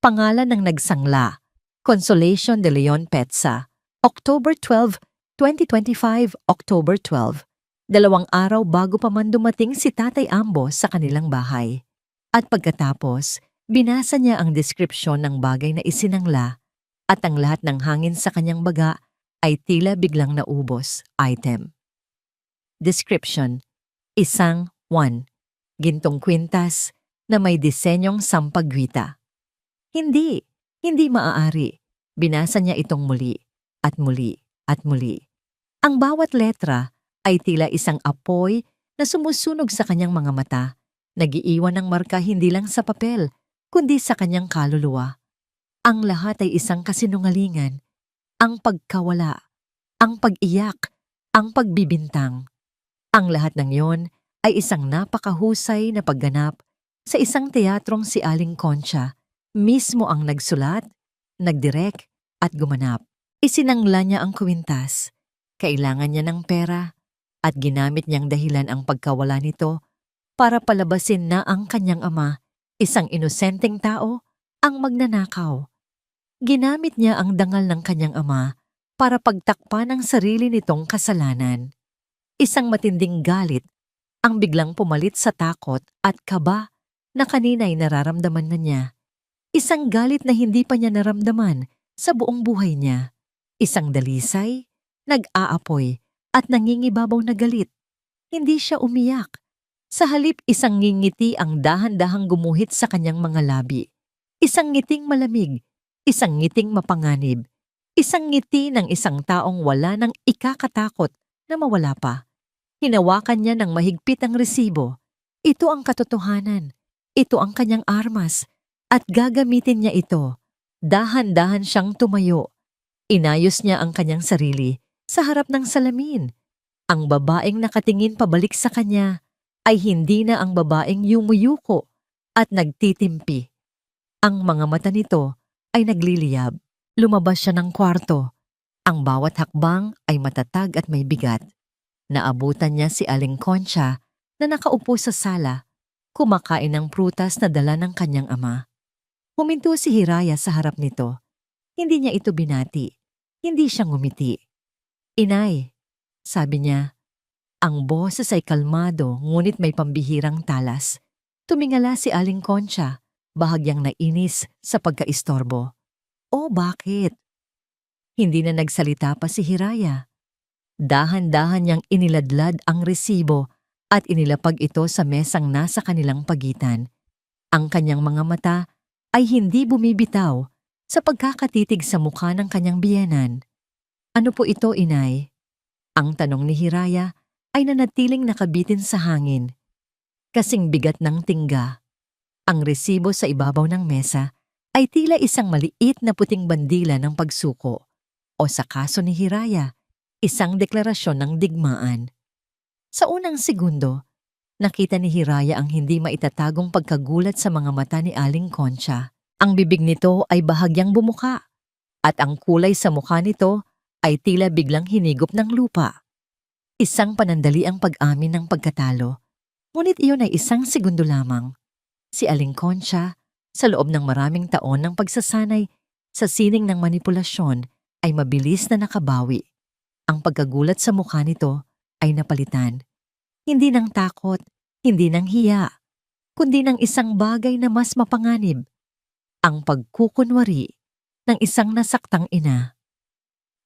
Pangalan ng nagsangla, Consolation de Leon Petsa, October 12, 2025, October 12. 2 araw bago pa man dumating si Tatay Ambo sa kanilang bahay. At pagkatapos, binasa niya ang deskripsyon ng bagay na isinangla at ang lahat ng hangin sa kanyang baga ay tila biglang naubos. Item. Description. Isang 1. Gintong kwintas na may disenyong sampagwita. Hindi maaari. Binasa niya itong muli at muli at muli. Ang bawat letra ay tila isang apoy na sumusunog sa kanyang mga mata, nag-iiwan ng marka hindi lang sa papel, kundi sa kanyang kaluluwa. Ang lahat ay isang kasinungalingan, ang pagkawala, ang pag-iyak, ang pagbibintang. Ang lahat ng yon ay isang napakahusay na pagganap sa isang teatrong si Aling Concha, mismo ang nagsulat, nagdirek at gumanap. Isinangla niya ang kwintas. Kailangan niya ng pera at ginamit niyang dahilan ang pagkawala nito para palabasin na ang kanyang ama, isang inosenteng tao, ang magnanakaw. Ginamit niya ang dangal ng kanyang ama para pagtakpan ang sarili nitong kasalanan. Isang matinding galit ang biglang pumalit sa takot at kaba na kanina'y nararamdaman na niya. Isang galit na hindi pa niya naramdaman sa buong buhay niya. Isang dalisay, nag-aapoy at nangingibabaw na galit. Hindi siya umiyak. Sa halip isang ngingiti ang dahan-dahang gumuhit sa kanyang mga labi. Isang ngiting malamig Isang ngiting mapanganib. Isang ngiti ng isang taong wala nang ikakatakot na mawala pa. Hinawakan niya ng mahigpit ang resibo. Ito ang katotohanan. Ito ang kanyang armas. At gagamitin niya ito. Dahan-dahan siyang tumayo. Inayos niya ang kanyang sarili sa harap ng salamin. Ang babaeng nakatingin pabalik sa kanya ay hindi na ang babaeng yumuyuko at nagtitimpi. Ang mga mata nito ay nagliliyab. Lumabas siya ng kwarto. Ang bawat hakbang ay matatag at may bigat. Naabutan niya si Aling Concha na nakaupo sa sala, kumakain ng prutas na dala ng kanyang ama. Huminto si Hiraya sa harap nito. Hindi niya ito binati. Hindi siya ngumiti. "Inay," sabi niya. Ang boses ay kalmado ngunit may pambihirang talas. Tumingala si Aling Concha, bahagyang nainis sa pagkaistorbo. "Oh, bakit?" Hindi na nagsalita pa si Hiraya. Dahan-dahan niyang iniladlad ang resibo at inilapag ito sa mesang nasa kanilang pagitan. Ang kanyang mga mata ay hindi bumibitaw sa pagkakatitig sa mukha ng kanyang biyenan. "Ano po ito, inay?" Ang tanong ni Hiraya ay nanatiling nakabitin sa hangin. Kasing bigat ng tingga. Ang resibo sa ibabaw ng mesa ay tila isang maliit na puting bandila ng pagsuko o sa kaso ni Hiraya, isang deklarasyon ng digmaan. Sa unang segundo, nakita ni Hiraya ang hindi maitatagong pagkagulat sa mga mata ni Aling Concha. Ang bibig nito ay bahagyang bumuka at ang kulay sa mukha nito ay tila biglang hinigop ng lupa. Isang panandali ang pag-amin ng pagkatalo, ngunit iyon ay isang segundo lamang. Si Aling Concha, sa loob ng maraming taon ng pagsasanay sa sining ng manipulasyon, ay mabilis na nakabawi. Ang pagkagulat sa mukha nito ay napalitan. Hindi ng takot, hindi ng hiya, kundi ng isang bagay na mas mapanganib. Ang pagkukunwari ng isang nasaktang ina.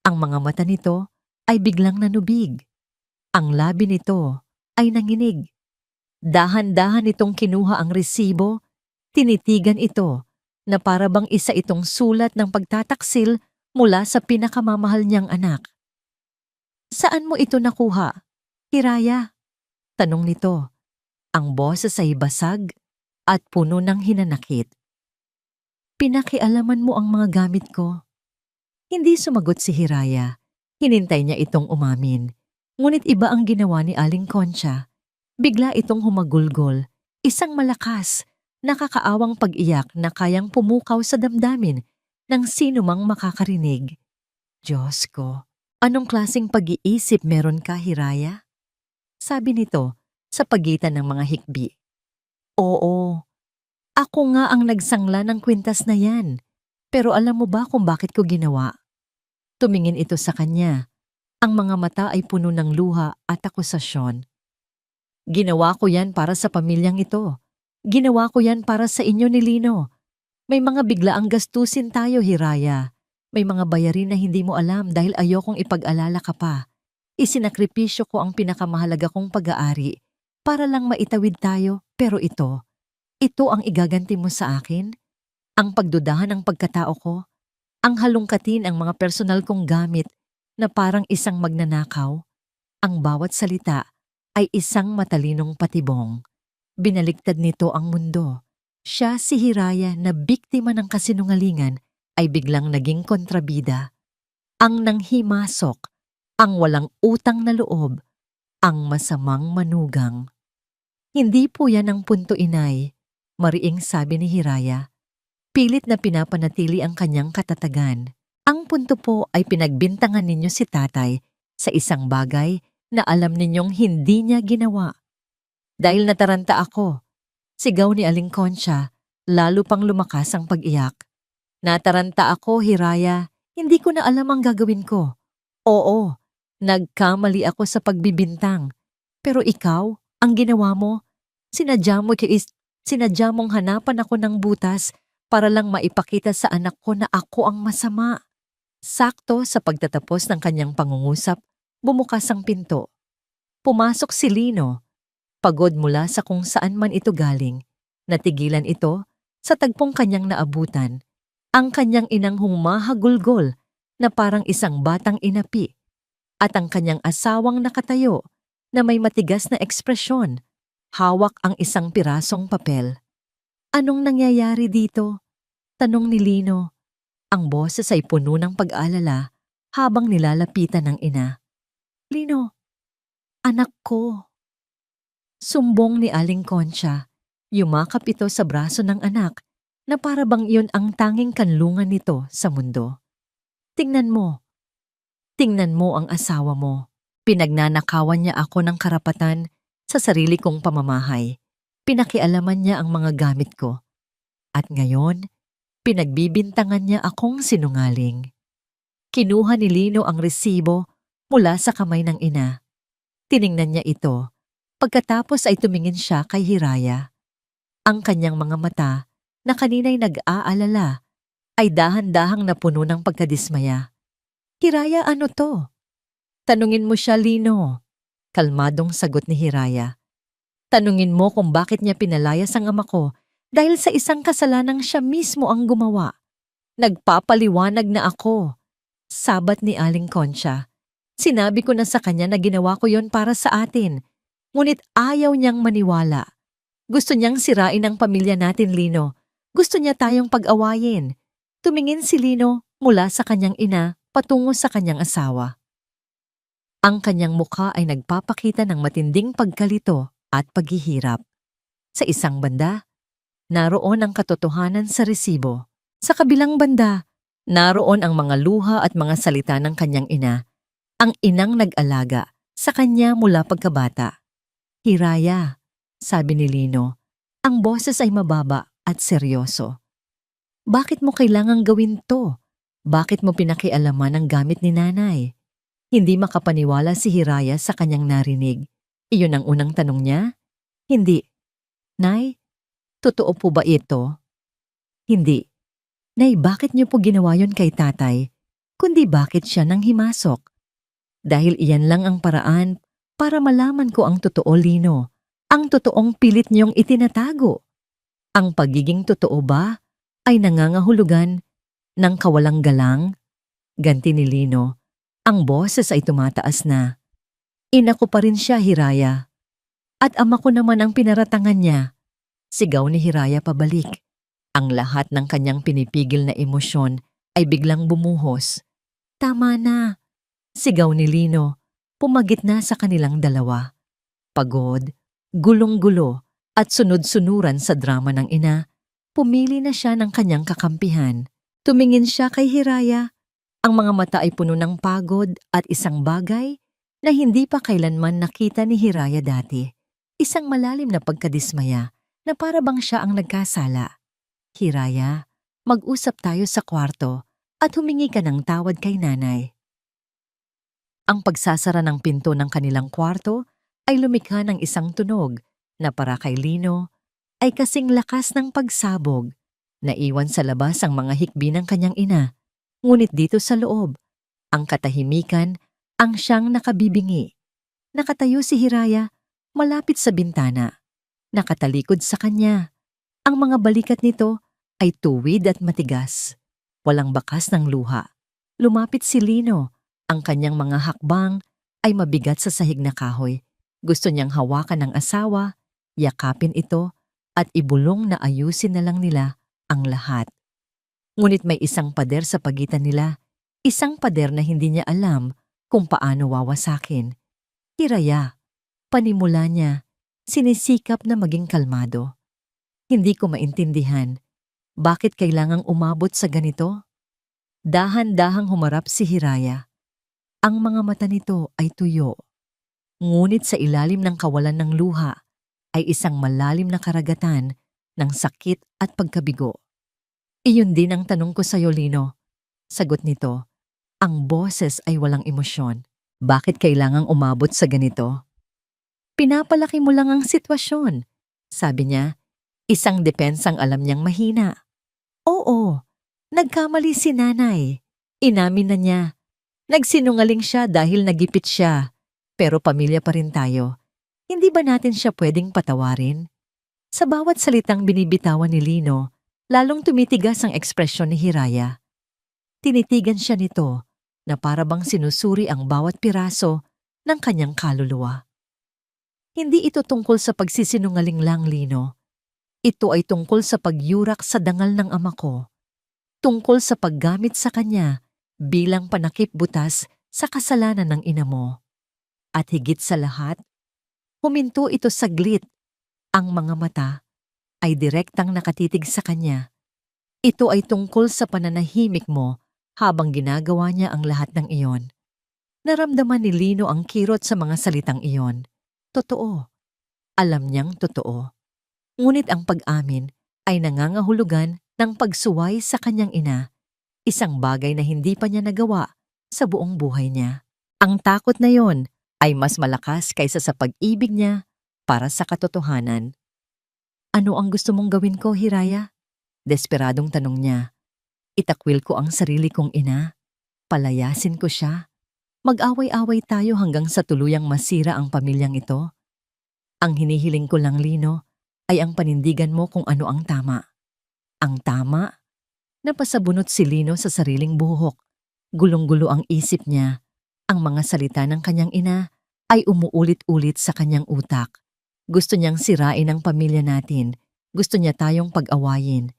Ang mga mata nito ay biglang nanubig. Ang labi nito ay nanginig. Dahan-dahan itong kinuha ang resibo, tinitigan ito na para bang isa itong sulat ng pagtataksil mula sa pinakamamahal niyang anak. "Saan mo ito nakuha, Hiraya?" tanong nito. Ang boses ay basag at puno ng hinanakit. "Pinakialaman mo ang mga gamit ko." Hindi sumagot si Hiraya. Hinintay niya itong umamin. Ngunit iba ang ginawa ni Aling Concha. Bigla itong humagulgol, isang malakas, nakakaawang pag-iyak na kayang pumukaw sa damdamin ng sino mang makakarinig. "Diyos ko, anong klaseng pag-iisip meron ka, Hiraya?" sabi nito sa pagitan ng mga hikbi. "Oo, ako nga ang nagsangla ng kwintas na yan. Pero alam mo ba kung bakit ko ginawa?" Tumingin ito sa kanya. Ang mga mata ay puno ng luha at akusasyon. "Ginawa ko yan para sa pamilyang ito. Ginawa ko yan para sa inyo ni Lino. May mga biglaang gastusin tayo, Hiraya. May mga bayarin na hindi mo alam dahil ayokong ipag-alala ka pa. Isinakripisyo ko ang pinakamahalaga kong pag-aari para lang maitawid tayo, pero ito ang igaganti mo sa akin? Ang pagdudahan ng pagkatao ko? Ang halongkatin ang mga personal kong gamit na parang isang magnanakaw? Ang bawat salita ay isang matalinong patibong. Binaliktad nito ang mundo. Siya, si Hiraya, na biktima ng kasinungalingan, ay biglang naging kontrabida. Ang nanghimasok, ang walang utang na loob, ang masamang manugang. "Hindi po yan ang punto, inay," mariing sabi ni Hiraya. Pilit na pinapanatili ang kanyang katatagan. "Ang punto po ay pinagbintangan ninyo si tatay sa isang bagay na alam ninyong hindi niya ginawa." "Dahil nataranta ako," sigaw ni Aling Concha, lalo pang lumakas ang pag-iyak. "Nataranta ako, Hiraya. Hindi ko na alam ang gagawin ko. Oo, nagkamali ako sa pagbibintang. Pero ikaw, ang ginawa mo, sinadya mong hanapan ako ng butas para lang maipakita sa anak ko na ako ang masama." Sakto sa pagtatapos ng kanyang pangungusap, bumukas ang pinto. Pumasok si Lino. Pagod mula sa kung saan man ito galing. Natigilan ito sa tagpong kanyang naabutan. Ang kanyang inang humahagulgol na parang isang batang inapi at ang kanyang asawang nakatayo na may matigas na ekspresyon, hawak ang isang pirasong papel. Anong nangyayari dito? Tanong ni Lino. Ang boses ay puno ng pag-alala habang nilalapitan ng ina. Lino, anak ko. Sumbong ni Aling Concha. Yumakap ito sa braso ng anak na para bang iyon ang tanging kanlungan nito sa mundo. Tingnan mo. Tingnan mo ang asawa mo. Pinagnanakawan niya ako ng karapatan sa sarili kong pamamahay. Pinakialaman niya ang mga gamit ko. At ngayon, pinagbibintangan niya akong sinungaling. Kinuha ni Lino ang resibo mula sa kamay ng ina. Tiningnan niya ito. Pagkatapos ay tumingin siya kay Hiraya. Ang kanyang mga mata na kanina'y nag-aalala ay dahan-dahang napuno ng pagkadismaya. Hiraya, ano to? Tanungin mo siya, Lino. Kalmadong sagot ni Hiraya. Tanungin mo kung bakit niya pinalayas ang ama ko dahil sa isang kasalanang siya mismo ang gumawa. Nagpapaliwanag na ako. Sabat ni Aling Concha. Sinabi ko na sa kanya na ginawa ko yon para sa atin. Ngunit ayaw niyang maniwala. Gusto niyang sirain ang pamilya natin, Lino. Gusto niya tayong pag-awayin. Tumingin si Lino mula sa kanyang ina patungo sa kanyang asawa. Ang kanyang mukha ay nagpapakita ng matinding pagkalito at paghihirap. Sa isang banda, naroon ang katotohanan sa resibo. Sa kabilang banda, naroon ang mga luha at mga salita ng kanyang ina, ang inang nag-alaga sa kanya mula pagkabata. Hiraya, sabi ni Lino, ang boses ay mababa at seryoso. Bakit mo kailangang gawin to? Bakit mo pinakialaman ang gamit ni nanay? Hindi makapaniwala si Hiraya sa kanyang narinig. Iyon ang unang tanong niya? Hindi. Nay, totoo po ba ito? Hindi. Nay, bakit niyo po ginawa yon kay tatay? Kundi bakit siya nang himasok? Dahil iyan lang ang paraan para malaman ko ang totoo, Lino. Ang totoong pilit niyong itinatago. Ang pagiging totoo ba ay nangangahulugan ng kawalang galang? Ganti ni Lino. Ang boses ay tumataas na. Ina ko pa rin siya, Hiraya. At ama ko naman ang pinaratangan niya. Sigaw ni Hiraya pabalik. Ang lahat ng kanyang pinipigil na emosyon ay biglang bumuhos. Tama na. Sigaw ni Lino. Pumagitna sa kanilang dalawa. Pagod, gulong-gulo at sunod-sunuran sa drama ng ina, pumili na siya ng kanyang kakampihan. Tumingin siya kay Hiraya. Ang mga mata ay puno ng pagod at isang bagay na hindi pa kailanman nakita ni Hiraya dati. Isang malalim na pagkadismaya na para bang siya ang nagkasala. Hiraya, mag-usap tayo sa kwarto at humingi ka ng tawad kay nanay. Ang pagsasara ng pinto ng kanilang kwarto ay lumikha ng isang tunog na para kay Lino ay kasing lakas ng pagsabog. Naiwan sa labas ang mga hikbi ng kanyang ina. Ngunit dito sa loob, ang katahimikan ang siyang nakabibingi. Nakatayo si Hiraya malapit sa bintana. Nakatalikod sa kanya. Ang mga balikat nito ay tuwid at matigas. Walang bakas ng luha. Lumapit si Lino. Ang kanyang mga hakbang ay mabigat sa sahig na kahoy. Gusto niyang hawakan ng asawa, yakapin ito, at ibulong na ayusin na lang nila ang lahat. Ngunit may isang pader sa pagitan nila, isang pader na hindi niya alam kung paano wawasakin. Hiraya, panimula niya, sinisikap na maging kalmado. Hindi ko maintindihan, bakit kailangang umabot sa ganito? Dahan-dahang humarap si Hiraya. Ang mga mata nito ay tuyo. Ngunit sa ilalim ng kawalan ng luha ay isang malalim na karagatan ng sakit at pagkabigo. Iyon din ang tanong ko sa iyo, Lino. Sagot nito, ang boses ay walang emosyon. Bakit kailangang umabot sa ganito? Pinapalaki mo lang ang sitwasyon. Sabi niya, isang depensang alam niyang mahina. Oo, nagkamali si nanay. Inamin na niya. Nagsinungaling siya dahil nagipit siya. Pero pamilya pa rin tayo. Hindi ba natin siya pwedeng patawarin? Sa bawat salitang binibitawan ni Lino, Lalong tumitigas ang ekspresyon ni Hiraya. Tinitigan siya nito na para bang sinusuri ang bawat piraso ng kanyang kaluluwa. Hindi ito tungkol sa pagsisinungaling lang, Lino. Ito ay tungkol sa pagyurak sa dangal ng ama ko. Tungkol sa paggamit sa kanya bilang panakip butas sa kasalanan ng ina mo. At higit sa lahat, huminto ito saglit. Ang mga mata ay direktang nakatitig sa kanya. Ito ay tungkol sa pananahimik mo habang ginagawa niya ang lahat ng iyon. Naramdaman ni Lino ang kirot sa mga salitang iyon. Totoo. Alam niyang totoo. Ngunit ang pag-amin ay nangangahulugan ng pagsuway sa kanyang ina, isang bagay na hindi pa niya nagawa sa buong buhay niya. Ang takot na yon ay mas malakas kaysa sa pag-ibig niya para sa katotohanan. Ano ang gusto mong gawin ko, Hiraya? Desperadong tanong niya. Itakwil ko ang sarili kong ina. Palayasin ko siya. Mag-away-away tayo hanggang sa tuluyang masira ang pamilyang ito. Ang hinihiling ko lang, Lino, ay ang panindigan mo kung ano ang tama. Ang tama? Napasabunot si Lino sa sariling buhok. Gulong-gulo ang isip niya. Ang mga salita ng kanyang ina ay umuulit-ulit sa kanyang utak. Gusto niyang sirain ang pamilya natin. Gusto niya tayong pag-awayin.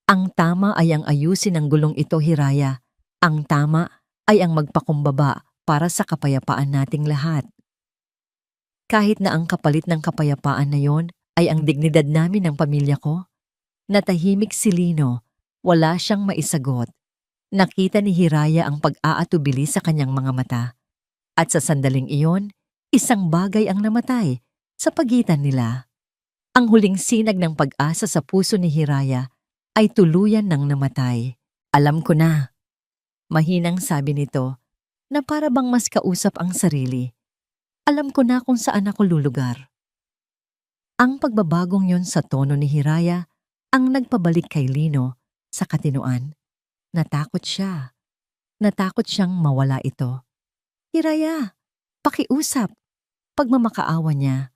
Ang tama ay ang ayusin ang gulong ito, Hiraya. Ang tama ay ang magpakumbaba para sa kapayapaan nating lahat. Kahit na ang kapalit ng kapayapaan na yon ay ang dignidad namin ng pamilya ko. Natahimik si Lino. Wala siyang maisagot. Nakita ni Hiraya ang pag-aatubili sa kanyang mga mata. At sa sandaling iyon, isang bagay ang namatay sa pagitan nila. Ang huling sinag ng pag-asa sa puso ni Hiraya ay tuluyan ng namatay. Alam ko na. Mahinang sabi nito na para bang mas kausap ang sarili. Alam ko na kung saan ako lulugar. Ang pagbabagong yon sa tono ni Hiraya ang nagpabalik kay Lino sa katinoan. Natakot siya. Natakot siyang mawala ito. Hiraya, pakiusap. Pagmamakaawa niya.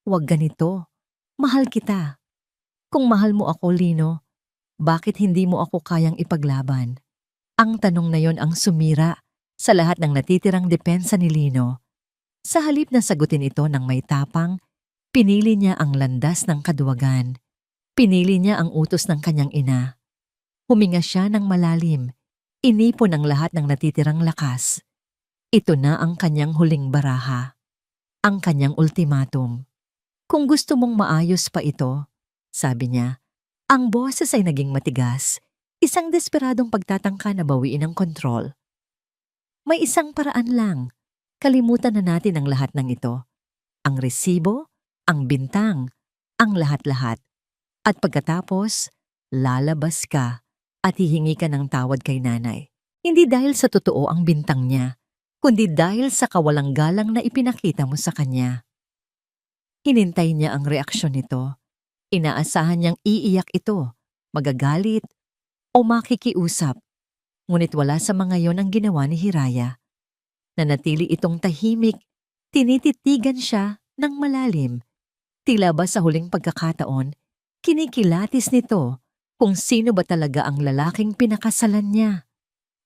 Huwag ganito. Mahal kita. Kung mahal mo ako, Lino, bakit hindi mo ako kayang ipaglaban? Ang tanong na yon ang sumira sa lahat ng natitirang depensa ni Lino. Sa halip na sagutin ito ng may tapang, pinili niya ang landas ng kaduwagan. Pinili niya ang utos ng kanyang ina. Huminga siya ng malalim. Inipon ang lahat ng natitirang lakas. Ito na ang kanyang huling baraha. Ang kanyang ultimatum. Kung gusto mong maayos pa ito, sabi niya, ang boses ay naging matigas, isang desperadong pagtatangka na bawiin ang kontrol. May isang paraan lang, kalimutan na natin ang lahat ng ito. Ang resibo, ang bintang, ang lahat-lahat. At pagkatapos, lalabas ka at hihingi ka ng tawad kay nanay. Hindi dahil sa totoo ang bintang niya, kundi dahil sa kawalang galang na ipinakita mo sa kanya. Hinintay niya ang reaksyon nito. Inaasahan niyang iiyak ito, magagalit, o makikiusap. Ngunit wala sa mga yon ang ginawa ni Hiraya. Nanatili itong tahimik, tinititigan siya ng malalim. Tila ba sa huling pagkakataon, kinikilatis nito kung sino ba talaga ang lalaking pinakasalan niya.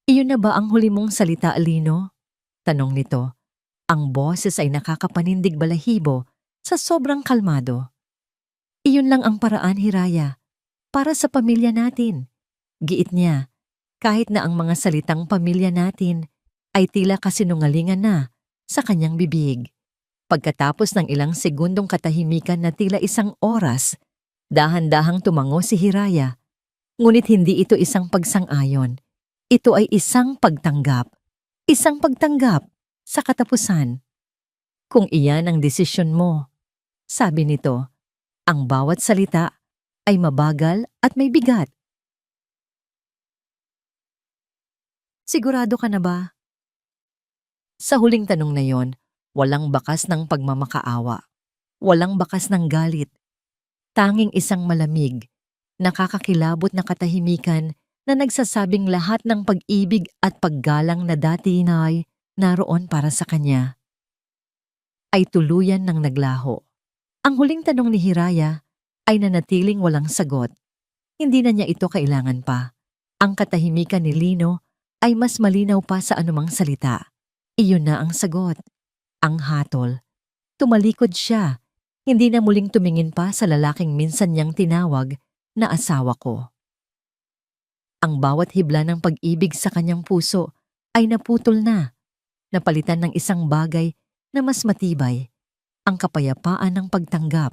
Iyon na ba ang huli mong salita, Lino? Tanong nito. Ang boses ay nakakapanindig balahibo sa sobrang kalmado. Iyon lang ang paraan, Hiraya, para sa pamilya natin. Giit niya, kahit na ang mga salitang pamilya natin ay tila kasinungalingan na sa kanyang bibig. Pagkatapos ng ilang segundong katahimikan na tila isang oras, dahan-dahang tumango si Hiraya. Ngunit hindi ito isang pagsang-ayon. Ito ay isang pagtanggap. Isang pagtanggap sa katapusan. Kung iyan ang desisyon mo, sabi nito, ang bawat salita ay mabagal at may bigat. Sigurado ka na ba? Sa huling tanong na yon, walang bakas ng pagmamakaawa. Walang bakas ng galit. Tanging isang malamig, nakakakilabot na katahimikan na nagsasabing lahat ng pag-ibig at paggalang na dati ay naroon para sa kanya ay tuluyan ng naglaho. Ang huling tanong ni Hiraya ay nanatiling walang sagot. Hindi na niya ito kailangan pa. Ang katahimikan ni Lino ay mas malinaw pa sa anumang salita. Iyon na ang sagot. Ang hatol. Tumalikod siya. Hindi na muling tumingin pa sa lalaking minsan niyang tinawag na asawa ko. Ang bawat hibla ng pag-ibig sa kanyang puso ay naputol na. Napalitan ng isang bagay na mas matibay. Ang kapayapaan ng pagtanggap.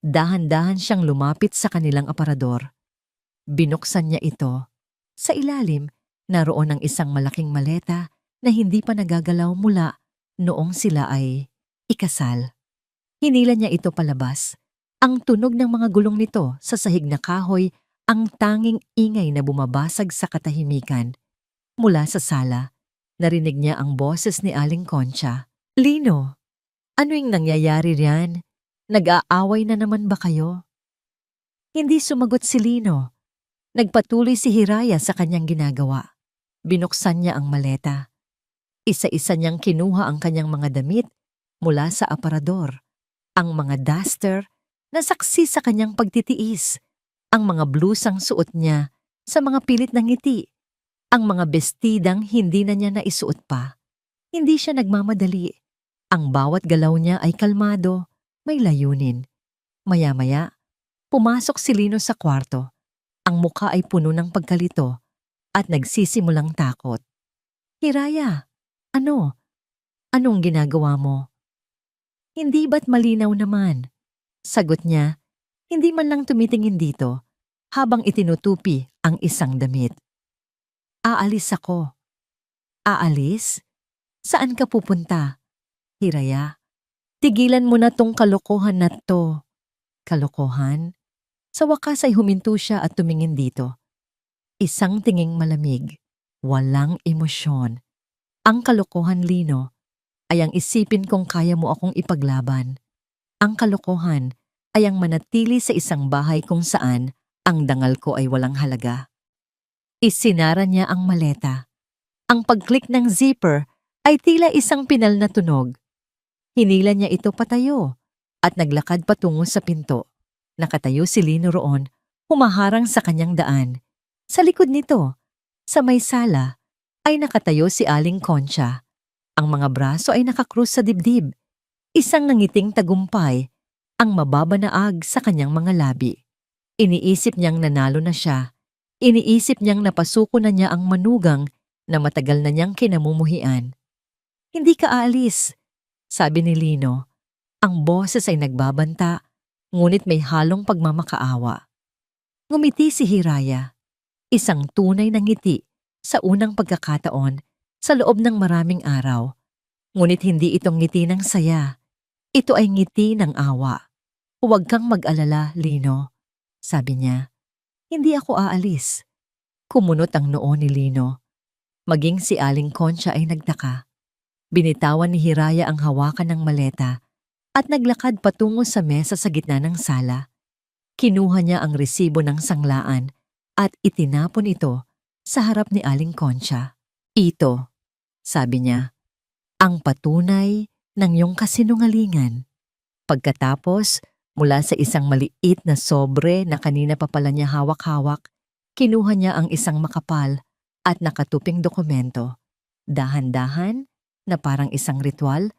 Dahan-dahan siyang lumapit sa kanilang aparador. Binuksan niya ito. Sa ilalim, naroon ang isang malaking maleta na hindi pa nagagalaw mula noong sila ay ikasal. Hinila niya ito palabas. Ang tunog ng mga gulong nito sa sahig na kahoy ang tanging ingay na bumabasag sa katahimikan. Mula sa sala, narinig niya ang boses ni Aling Concha. Lino, ano yung nangyayari riyan? Nag-aaway na naman ba kayo? Hindi sumagot si Lino. Nagpatuloy si Hiraya sa kanyang ginagawa. Binuksan niya ang maleta. Isa-isa niyang kinuha ang kanyang mga damit mula sa aparador. Ang mga duster na saksi sa kanyang pagtitiis. Ang mga blusang suot niya sa mga pilit ng ngiti. Ang mga bestidang hindi na niya naisuot pa. Hindi siya nagmamadali. Ang bawat galaw niya ay kalmado, may layunin. Maya-maya, pumasok si Lino sa kwarto. Ang mukha ay puno ng pagkalito at nagsisimulang takot. Hiraya, ano? Anong ginagawa mo? Hindi ba't malinaw naman? Sagot niya, hindi man lang tumitingin dito habang itinutupi ang isang damit. Aalis ako. Aalis? Saan ka pupunta? Hiraya, tigilan mo na tong kalokohan na to. Kalokohan? Sa wakas ay huminto siya at tumingin dito. Isang tinging malamig, walang emosyon. Ang kalokohan, Lino, ay ang isipin kong kaya mo akong ipaglaban. Ang kalokohan ay ang manatili sa isang bahay kung saan ang dangal ko ay walang halaga. Isinara niya ang maleta. Ang pag-click ng zipper ay tila isang pinal na tunog. Hinila niya ito patayo at naglakad patungo sa pinto. Nakatayo si Lino roon, humaharang sa kanyang daan. Sa likod nito, sa may sala, ay nakatayo si Aling Concha. Ang mga braso ay nakakrus sa dibdib. Isang nangiting tagumpay, ang mababanaag sa kanyang mga labi. Iniisip niyang nanalo na siya. Iniisip niyang napasuko na niya ang manugang na matagal na niyang kinamumuhian. Hindi ka aalis, sabi ni Lino. Ang boses ay nagbabanta, ngunit may halong pagmamakaawa. Ngumiti si Hiraya, isang tunay na ngiti sa unang pagkakataon sa loob ng maraming araw. Ngunit hindi itong ngiti ng saya. Ito ay ngiti ng awa. Huwag kang mag-alala, Lino, sabi niya. Hindi ako aalis. Kumunot ang noo ni Lino. Maging si Aling Concha ay nagtaka. Binitawan ni Hiraya ang hawakan ng maleta at naglakad patungo sa mesa sa gitna ng sala. Kinuha niya ang resibo ng sanglaan at itinapon ito sa harap ni Aling Concha. Ito, sabi niya, ang patunay ng iyong kasinungalingan. Pagkatapos, mula sa isang maliit na sobre na kanina pa pala niya hawak-hawak, kinuha niya ang isang makapal at nakatuping dokumento. Dahan-dahan, na parang isang ritual,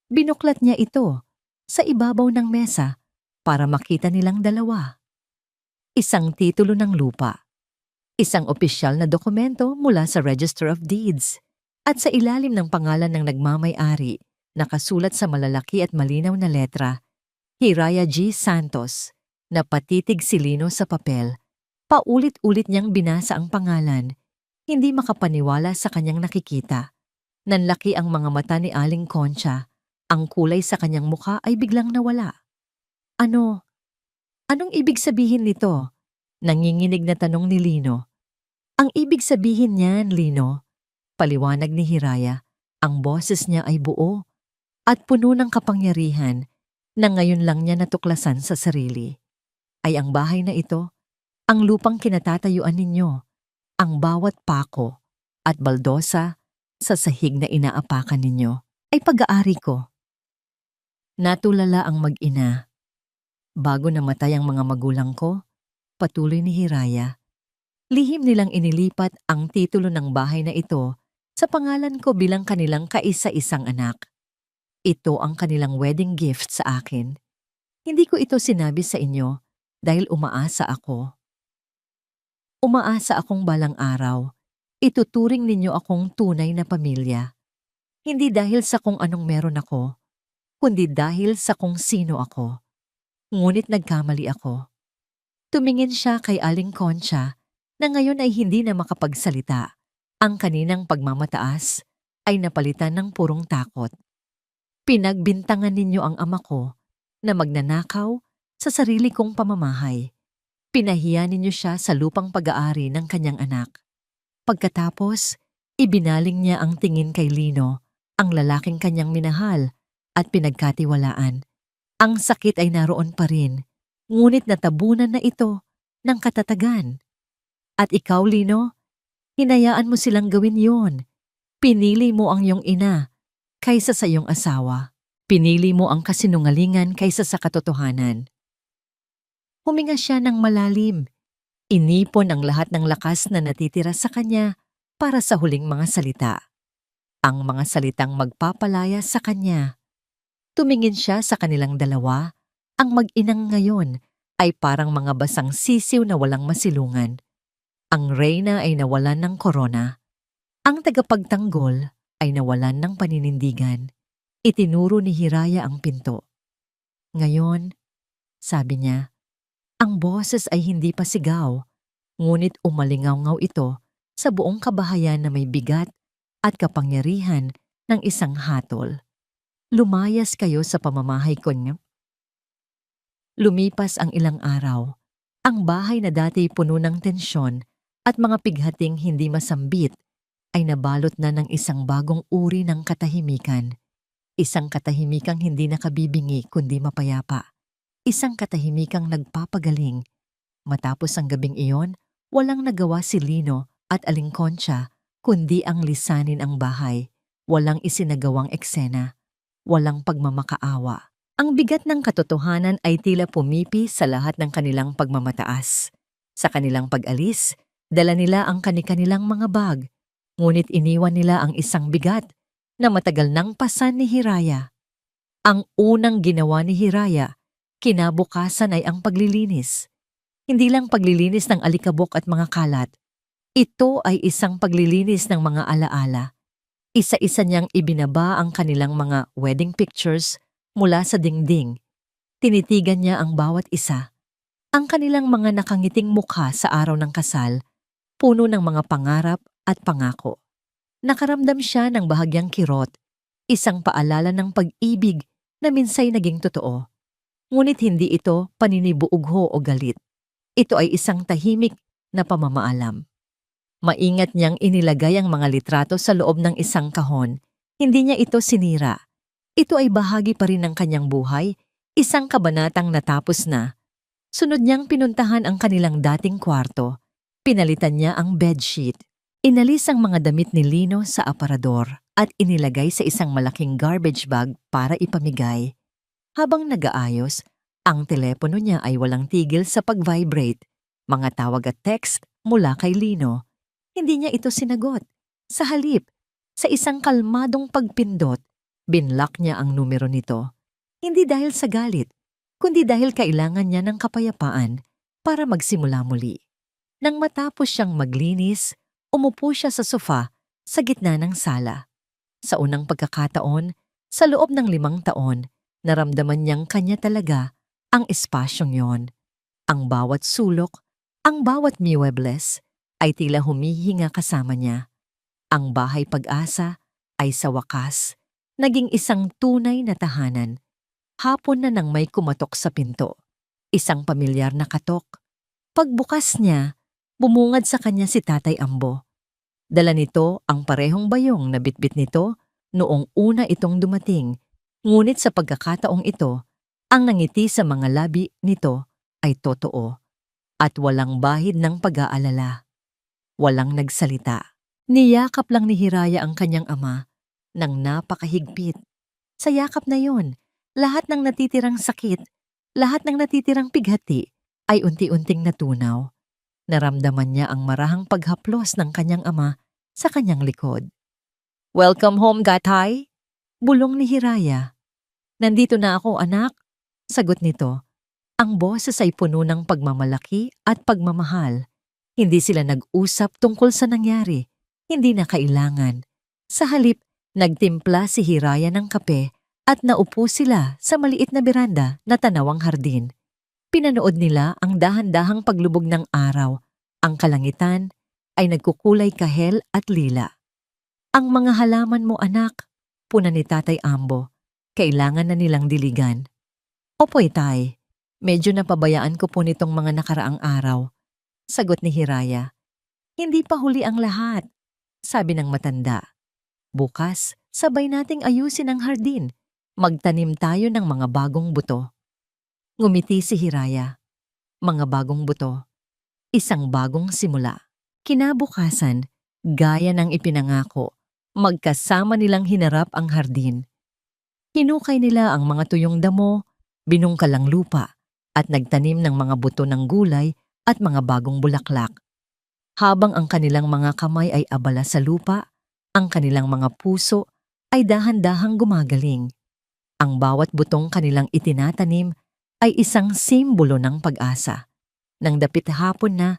binuklat niya ito sa ibabaw ng mesa para makita nilang dalawa. Isang titulo ng lupa, isang opisyal na dokumento mula sa Register of Deeds, at sa ilalim ng pangalan ng nagmamay-ari, nakasulat sa malalaki at malinaw na letra, Hiraya G. Santos, na patitig si Lino sa papel. Paulit-ulit niyang binasa ang pangalan, hindi makapaniwala sa kanyang nakikita. Nanlaki ang mga mata ni Aling Concha. Ang kulay sa kanyang mukha ay biglang nawala. Anong ibig sabihin nito? Nanginginig na tanong ni Lino. Ang ibig sabihin niyan, Lino, paliwanag ni Hiraya, ang boses niya ay buo at puno ng kapangyarihan na ngayon lang niya natuklasan sa sarili. Ay ang bahay na ito, ang lupang kinatatayuan ninyo, ang bawat pako at baldosa sa sahig na inaapakan ninyo ay pag-aari ko. Natulala ang mag-ina. Bago namatay ang mga magulang ko, Patuloy ni Hiraya. Lihim nilang inilipat ang titulo ng bahay na ito sa pangalan ko bilang kanilang kaisa-isang anak. Ito ang kanilang wedding gift sa akin. Hindi ko ito sinabi sa inyo dahil umaasa ako. Umaasa akong balang araw, ituturing ninyo akong tunay na pamilya. Hindi dahil sa kung anong meron ako, kundi dahil sa kung sino ako. Ngunit nagkamali ako. Tumingin siya kay Aling Concha na ngayon ay hindi na makapagsalita. Ang kaninang pagmamataas ay napalitan ng purong takot. Pinagbintangan ninyo ang ama ko na magnanakaw sa sarili kong pamamahay. Pinahiya ninyo siya sa lupang pag-aari ng kanyang anak. Pagkatapos, ibinaling niya ang tingin kay Lino, ang lalaking kanyang minahal at pinagkatiwalaan. Ang sakit ay naroon pa rin, ngunit natabunan na ito ng katatagan. At ikaw, Lino, hinayaan mo silang gawin yon. Pinili mo ang iyong ina kaysa sa iyong asawa. Pinili mo ang kasinungalingan kaysa sa katotohanan. Huminga siya ng malalim. Inipon ang lahat ng lakas na natitira sa kanya para sa huling mga salita. Ang mga salitang magpapalaya sa kanya. Tumingin siya sa kanilang dalawa. Ang mag-inang ngayon ay parang mga basang sisiw na walang masilungan. Ang reyna ay nawalan ng korona. Ang tagapagtanggol ay nawalan ng paninindigan. Itinuro ni Hiraya ang pinto. Ngayon, sabi niya, ang boses ay hindi pa sigaw, ngunit umalingaw-ngaw ito sa buong kabahayan na may bigat at kapangyarihan ng isang hatol. Lumayas kayo sa pamamahay ko niyo. Lumipas ang ilang araw. Ang bahay na dati puno ng tensyon at mga pighating hindi masambit ay nabalot na ng isang bagong uri ng katahimikan. Isang katahimikang hindi nakabibingi kundi mapayapa. Isang katahimikang nagpapagaling. Matapos ang gabing iyon, walang nagawa si Lino at Aling Concha kundi ang lisanin ang bahay. Walang isinagawang eksena. Walang pagmamakaawa. Ang bigat ng katotohanan ay tila pumipi sa lahat ng kanilang pagmamataas. Sa kanilang pag-alis, dala nila ang kani-kanilang mga bag, ngunit iniwan nila ang isang bigat na matagal nang pasan ni Hiraya. Ang unang ginawa ni Hiraya, kinabukasan ay ang paglilinis. Hindi lang paglilinis ng alikabok at mga kalat. Ito ay isang paglilinis ng mga alaala. Isa-isa niyang ibinaba ang kanilang mga wedding pictures mula sa dingding. Tinitigan niya ang bawat isa. Ang kanilang mga nakangiting mukha sa araw ng kasal, puno ng mga pangarap at pangako. Nakaramdam siya ng bahagyang kirot, isang paalala ng pag-ibig na minsay naging totoo. Ngunit hindi ito paninibuugho o galit. Ito ay isang tahimik na pamamaalam. Maingat niyang inilagay ang mga litrato sa loob ng isang kahon. Hindi niya ito sinira. Ito ay bahagi pa rin ng kanyang buhay, isang kabanatang natapos na. Sunod niyang pinuntahan ang kanilang dating kwarto. Pinalitan niya ang bedsheet. Inalis ang mga damit ni Lino sa aparador at inilagay sa isang malaking garbage bag para ipamigay. Habang nag-aayos, ang telepono niya ay walang tigil sa pag-vibrate. Mga tawag at text mula kay Lino. Hindi niya ito sinagot. Sa halip, sa isang kalmadong pagpindot, binlock niya ang numero nito. Hindi dahil sa galit, kundi dahil kailangan niya ng kapayapaan para magsimula muli. Nang matapos siyang maglinis, umupo siya sa sofa sa gitna ng sala. Sa unang pagkakataon, sa loob ng 5 taon, naramdaman niyang kanya talaga ang espasyong yon. Ang bawat sulok, ang bawat muebles, ay tila humihinga kasama niya. Ang bahay pag-asa ay sa wakas, naging isang tunay na tahanan. Hapon na nang may kumatok sa pinto. Isang pamilyar na katok. Pagbukas niya, bumungad sa kanya si Tatay Ambo. Dala nito ang parehong bayong na bitbit nito noong una itong dumating, ngunit sa pagkakataong ito, ang nangiti sa mga labi nito ay totoo at walang bahid ng pag-aalala. Walang nagsalita. Niyakap lang ni Hiraya ang kanyang ama ng napakahigpit. Sa yakap na yon, lahat ng natitirang sakit, lahat ng natitirang pighati ay unti-unting natunaw. Naramdaman niya ang marahang paghaplos ng kanyang ama sa kanyang likod. "Welcome home, Gatay," bulong ni Hiraya. "Nandito na ako, anak," sagot nito. Ang boses ay puno ng pagmamalaki at pagmamahal. Hindi sila nag-usap tungkol sa nangyari. Hindi na kailangan. Sa halip, nagtimpla si Hiraya ng kape at naupo sila sa maliit na beranda na tanawang hardin. Pinanood nila ang dahan-dahang paglubog ng araw. Ang kalangitan ay nagkukulay kahel at lila. "Ang mga halaman mo, anak," puna ni Tatay Ambo. "Kailangan na nilang diligan." "Opo, Itay. Medyo napabayaan ko po nitong mga nakaraang araw," sagot ni Hiraya. "Hindi pa huli ang lahat," sabi ng matanda. "Bukas, sabay nating ayusin ang hardin. Magtanim tayo ng mga bagong buto." Ngumiti si Hiraya. Mga bagong buto. Isang bagong simula. Kinabukasan, gaya ng ipinangako, magkasama nilang hinarap ang hardin. Hinukay nila ang mga tuyong damo, binungkal ang lupa, at nagtanim ng mga buto ng gulay at mga bagong bulaklak. Habang ang kanilang mga kamay ay abala sa lupa, ang kanilang mga puso ay dahan-dahang gumagaling. Ang bawat butong kanilang itinatanim ay isang simbolo ng pag-asa. Nang dapit hapon na,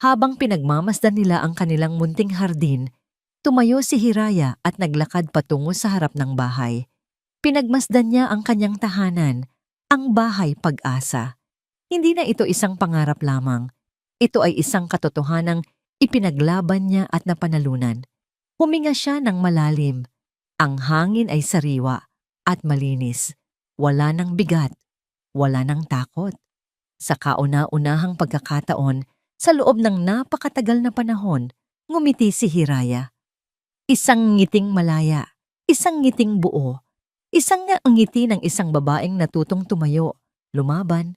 habang pinagmamasdan nila ang kanilang munting hardin, tumayo si Hiraya at naglakad patungo sa harap ng bahay. Pinagmasdan niya ang kanyang tahanan, ang bahay pag-asa. Hindi na ito isang pangarap lamang. Ito ay isang katotohanang ipinaglaban niya at napanalunan. Huminga siya ng malalim. Ang hangin ay sariwa at malinis. Wala ng bigat. Wala ng takot. Sa kauna-unahang pagkakataon, sa loob ng napakatagal na panahon, ngumiti si Hiraya. Isang ngiting malaya, isang ngiting buo, isang ngiti ng isang babaeng natutong tumayo, lumaban,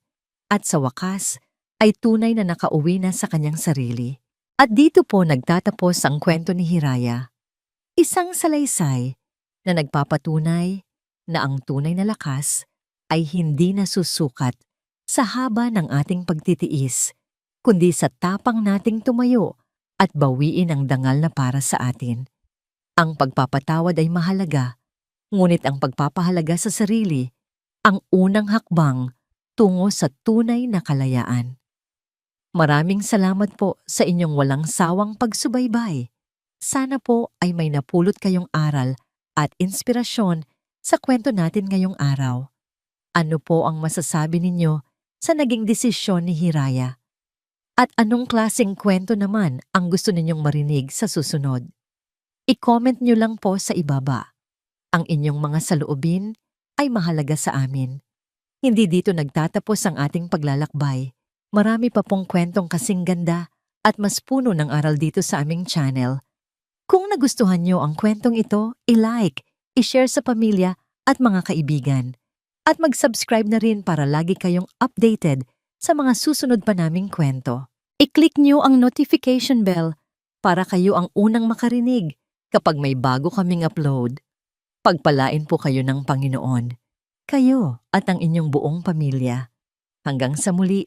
at sa wakas ay tunay na nakauwi na sa kanyang sarili. At dito po nagtatapos ang kwento ni Hiraya. Isang salaysay na nagpapatunay na ang tunay na lakas ay hindi nasusukat sa haba ng ating pagtitiis, kundi sa tapang nating tumayo at bawiin ang dangal na para sa atin. Ang pagpapatawad ay mahalaga, ngunit ang pagpapahalaga sa sarili, ang unang hakbang tungo sa tunay na kalayaan. Maraming salamat po sa inyong walang sawang pagsubaybay. Sana po ay may napulot kayong aral at inspirasyon sa kwento natin ngayong araw. Ano po ang masasabi ninyo sa naging desisyon ni Hiraya? At anong klaseng kwento naman ang gusto ninyong marinig sa susunod? I-comment nyo lang po sa ibaba. Ang inyong mga saloobin ay mahalaga sa amin. Hindi dito nagtatapos ang ating paglalakbay. Marami pa pong kwentong kasing ganda at mas puno ng aral dito sa aming channel. Kung nagustuhan nyo ang kwentong ito, i-like, i-share sa pamilya at mga kaibigan. At mag-subscribe na rin para lagi kayong updated sa mga susunod pa naming kwento. I-click nyo ang notification bell para kayo ang unang makarinig kapag may bago kaming upload. Pagpalain po kayo ng Panginoon, kayo at ang inyong buong pamilya. Hanggang sa muli,